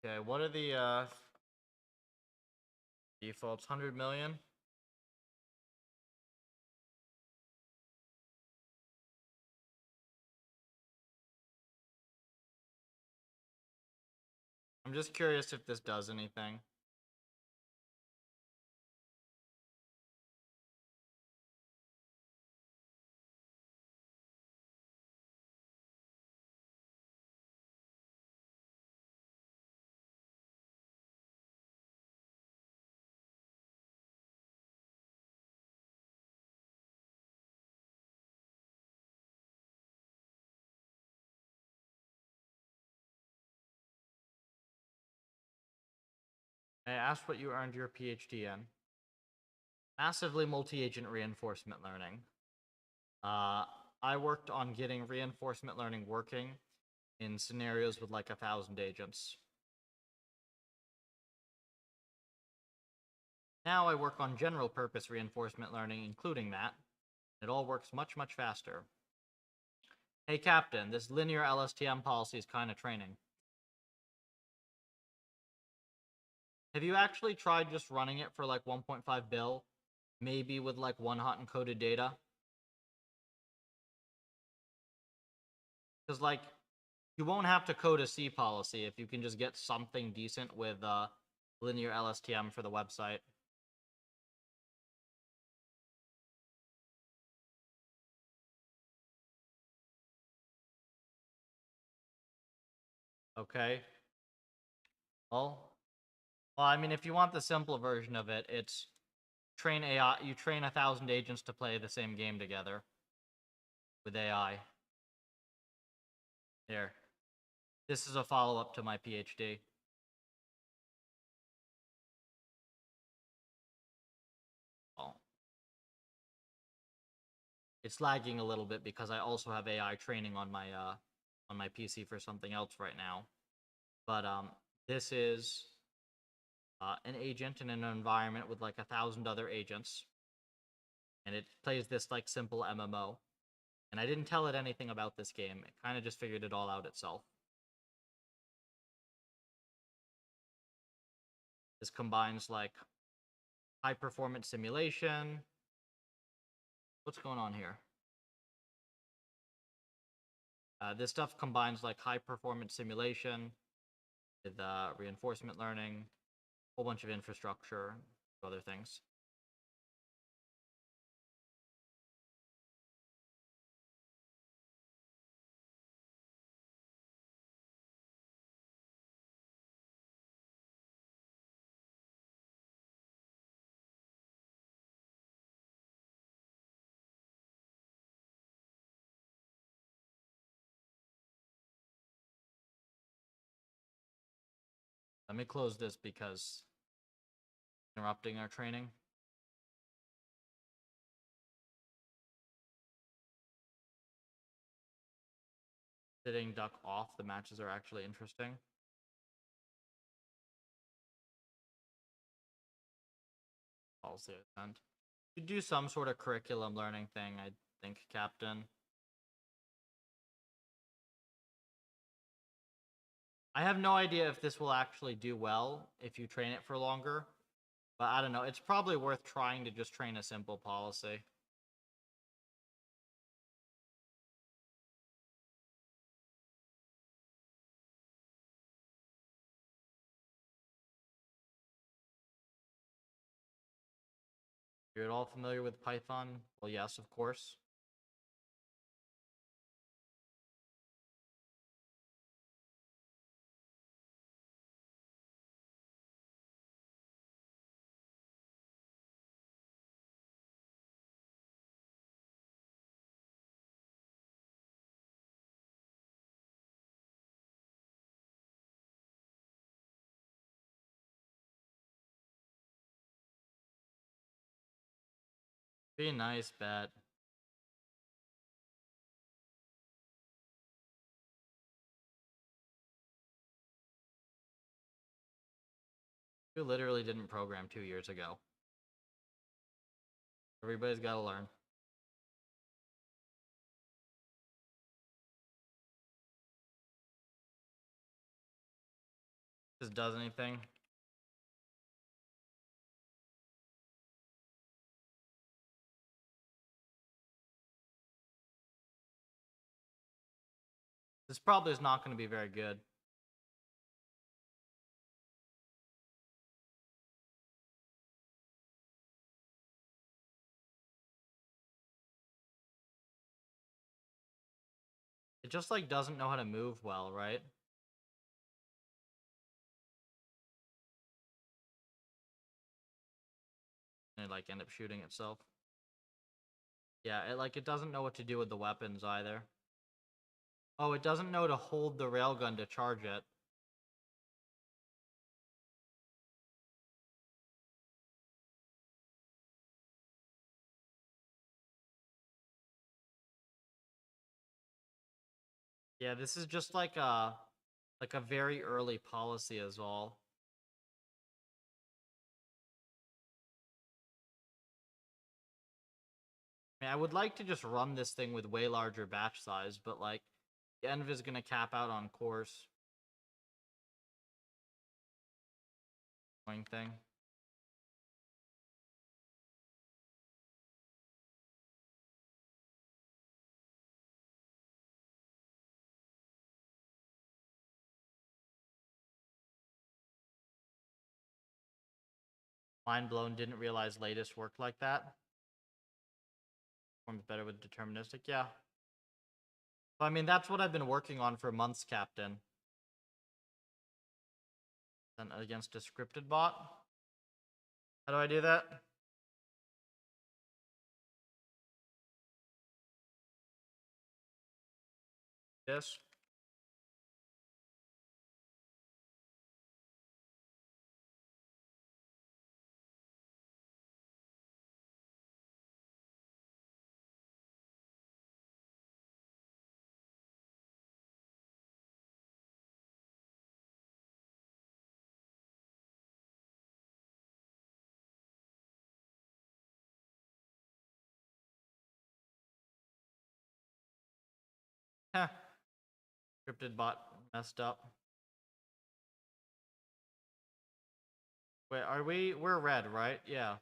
S1: Okay, what are the defaults? 100 million? I'm just curious if this does anything. I asked what you earned your PhD in. Massively multi-agent reinforcement learning. I worked on getting reinforcement learning working in scenarios with like 1,000 agents. Now I work on general purpose reinforcement learning, including that. It all works much, much faster. Hey, Captain, this linear LSTM policy is kind of training. Have you actually tried just running it for like 1.5 bill? Maybe with like one hot encoded data? Because like, you won't have to code a C policy if you can just get something decent with linear LSTM for the website. Okay. Well, I mean, if you want the simple version of it, it's train AI. You train 1,000 agents to play the same game together with AI. Here. This is a follow-up to my PhD. Oh. It's lagging a little bit because I also have AI training on my PC for something else right now. But this is an agent in an environment with like 1,000 other agents, and it plays this like simple MMO. And I didn't tell it anything about this game. It kind of just figured it all out itself. This combines like high performance simulation. What's going on here? This stuff combines like high performance simulation with reinforcement learning, a whole bunch of infrastructure, other things. Let me close this because interrupting our training. Sitting duck off, the matches are actually interesting. Policy ascent. You do some sort of curriculum learning thing, I think, Captain. I have no idea if this will actually do well if you train it for longer, but I don't know. It's probably worth trying to just train a simple policy. You're at all familiar with Python? Well, yes, of course. Be a nice bet. You literally didn't program 2 years ago. Everybody's got to learn. This does anything. This probably is not going to be very good. It just like doesn't know how to move well, right? And it like end up shooting itself. Yeah, it doesn't know what to do with the weapons either. Oh, it doesn't know to hold the railgun to charge it. Yeah, this is just like a very early policy is all. I mean, I would like to just run this thing with way larger batch size, but like the env is gonna cap out on course. Thing. Mind blown, didn't realize latest worked like that. Forms better with deterministic, yeah. I mean, that's what I've been working on for months, Captain. Then against a scripted bot. How do I do that? Yes. Scripted bot messed up. Wait, are we? We're red, right? Yeah.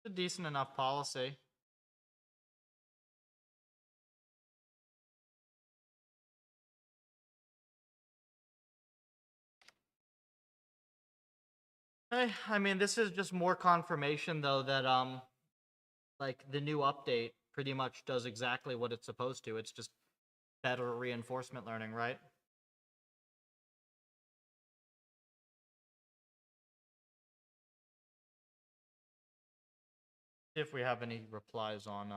S1: It's a decent enough policy. Hey, I mean, this is just more confirmation, though, that like the new update pretty much does exactly what it's supposed to. It's just better reinforcement learning, right? If we have any replies on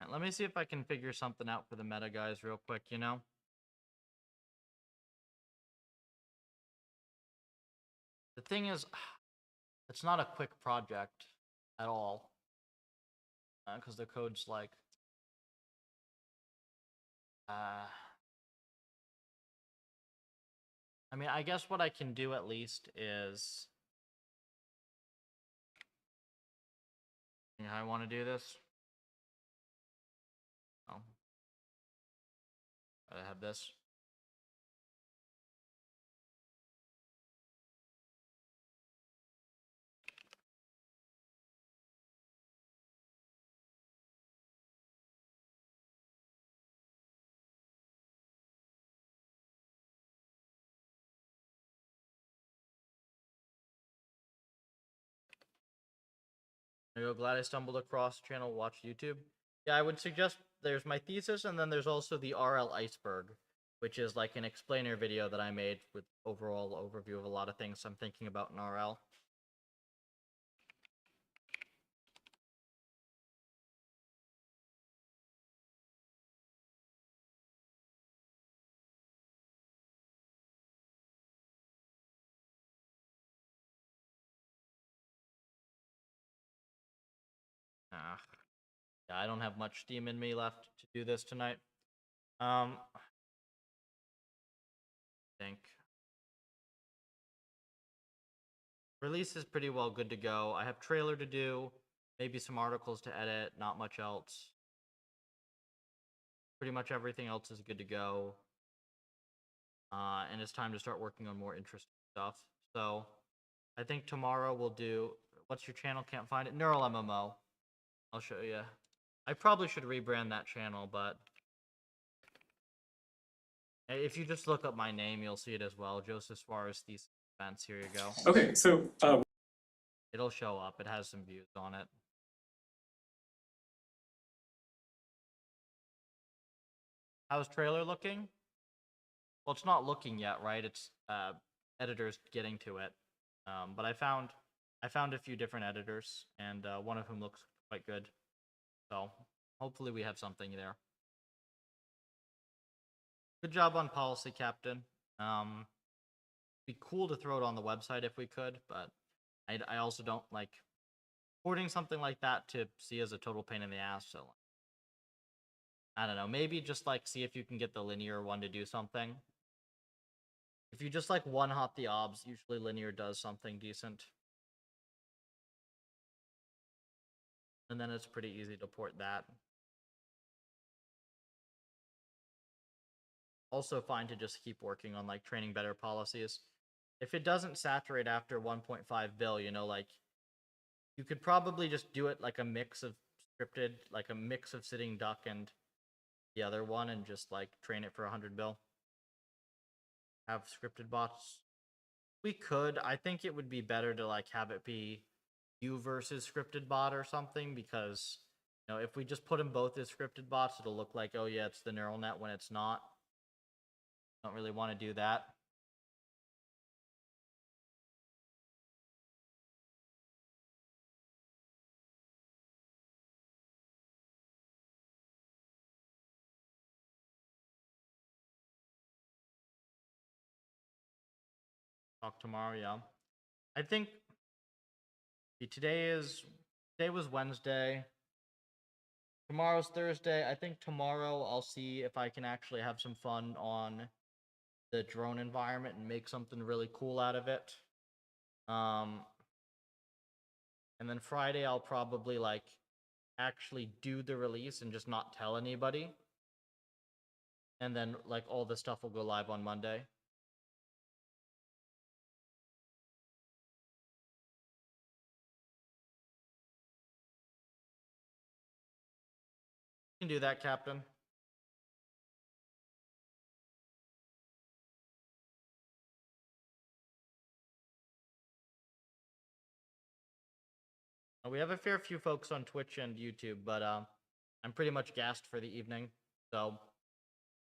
S1: let me see if I can figure something out for the meta guys real quick, you know? The thing is, it's not a quick project at all. Because the code's like... I mean, I guess what I can do at least is... I want to do this. Oh. I have this. There you go. Glad I stumbled across channel. Watch YouTube. Yeah, I would suggest there's my thesis, and then there's also the RL Iceberg, which is like an explainer video that I made with overall overview of a lot of things I'm thinking about in RL. Ah, yeah, I don't have much steam in me left to do this tonight. I think release is pretty well good to go. I have trailer to do, maybe some articles to edit, not much else. Pretty much everything else is good to go. And it's time to start working on more interesting stuff. So I think tomorrow we'll do, what's your channel? Can't find it. Neural MMO. I'll show you. I probably should rebrand that channel, but if you just look up my name, you'll see it as well. Joseph Suarez Thesis Events. Here you go.
S2: Okay, so
S1: it'll show up. It has some views on it. How's trailer looking? Well, it's not looking yet, right? It's editors getting to it. But I found I found a few different editors, and one of whom looks quite good. So hopefully we have something there. Good job on policy, Captain. Be cool to throw it on the website if we could, but I also don't like porting something like that to see as a total pain in the ass. So I don't know. Maybe just like see if you can get the linear one to do something. If you just like one hot the obs, usually linear does something decent. And then it's pretty easy to port that. Also fine to just keep working on like training better policies. If it doesn't saturate after 1.5 bill, you know, like you could probably just do it like a mix of scripted, like a mix of sitting duck and the other one, and just like train it for 100 bill. Have scripted bots. We could. I think it would be better to like have it be you versus scripted bot or something, because you know, if we just put them both as scripted bots, it'll look like, oh yeah, it's the neural net when it's not. Don't really want to do that. Talk tomorrow, yeah. I think today was Wednesday. Tomorrow's Thursday. I think tomorrow I'll see if I can actually have some fun on the drone environment and make something really cool out of it. And then Friday I'll probably like actually do the release and just not tell anybody. And then like all the stuff will go live on Monday. You can do that, Captain. We have a fair few folks on Twitch and YouTube, but I'm pretty much gassed for the evening. So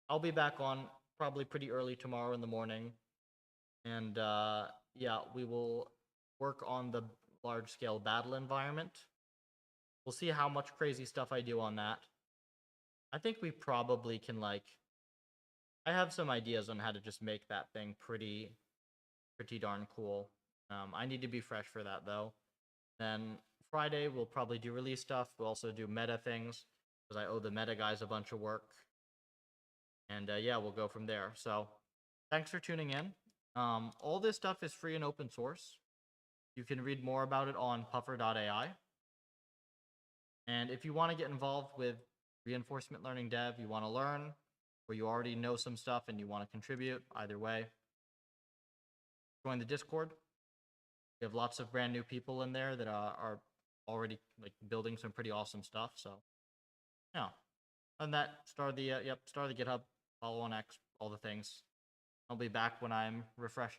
S1: I'll be back on probably pretty early tomorrow in the morning. And yeah, we will work on the large-scale battle environment. We'll see how much crazy stuff I do on that. I think we probably can, like... I have some ideas on how to just make that thing pretty darn cool. I need to be fresh for that, though. Then Friday, we'll probably do release stuff. We'll also do meta things, because I owe the meta guys a bunch of work. And yeah, we'll go from there. So thanks for tuning in. All this stuff is free and open source. You can read more about it on puffer.ai. And if you want to get involved with reinforcement learning dev, you want to learn, or you already know some stuff and you want to contribute, either way, join the Discord. We have lots of brand new people in there that are already like building some pretty awesome stuff. So yeah, and that start the GitHub, follow on X, all the things. I'll be back when I'm refreshed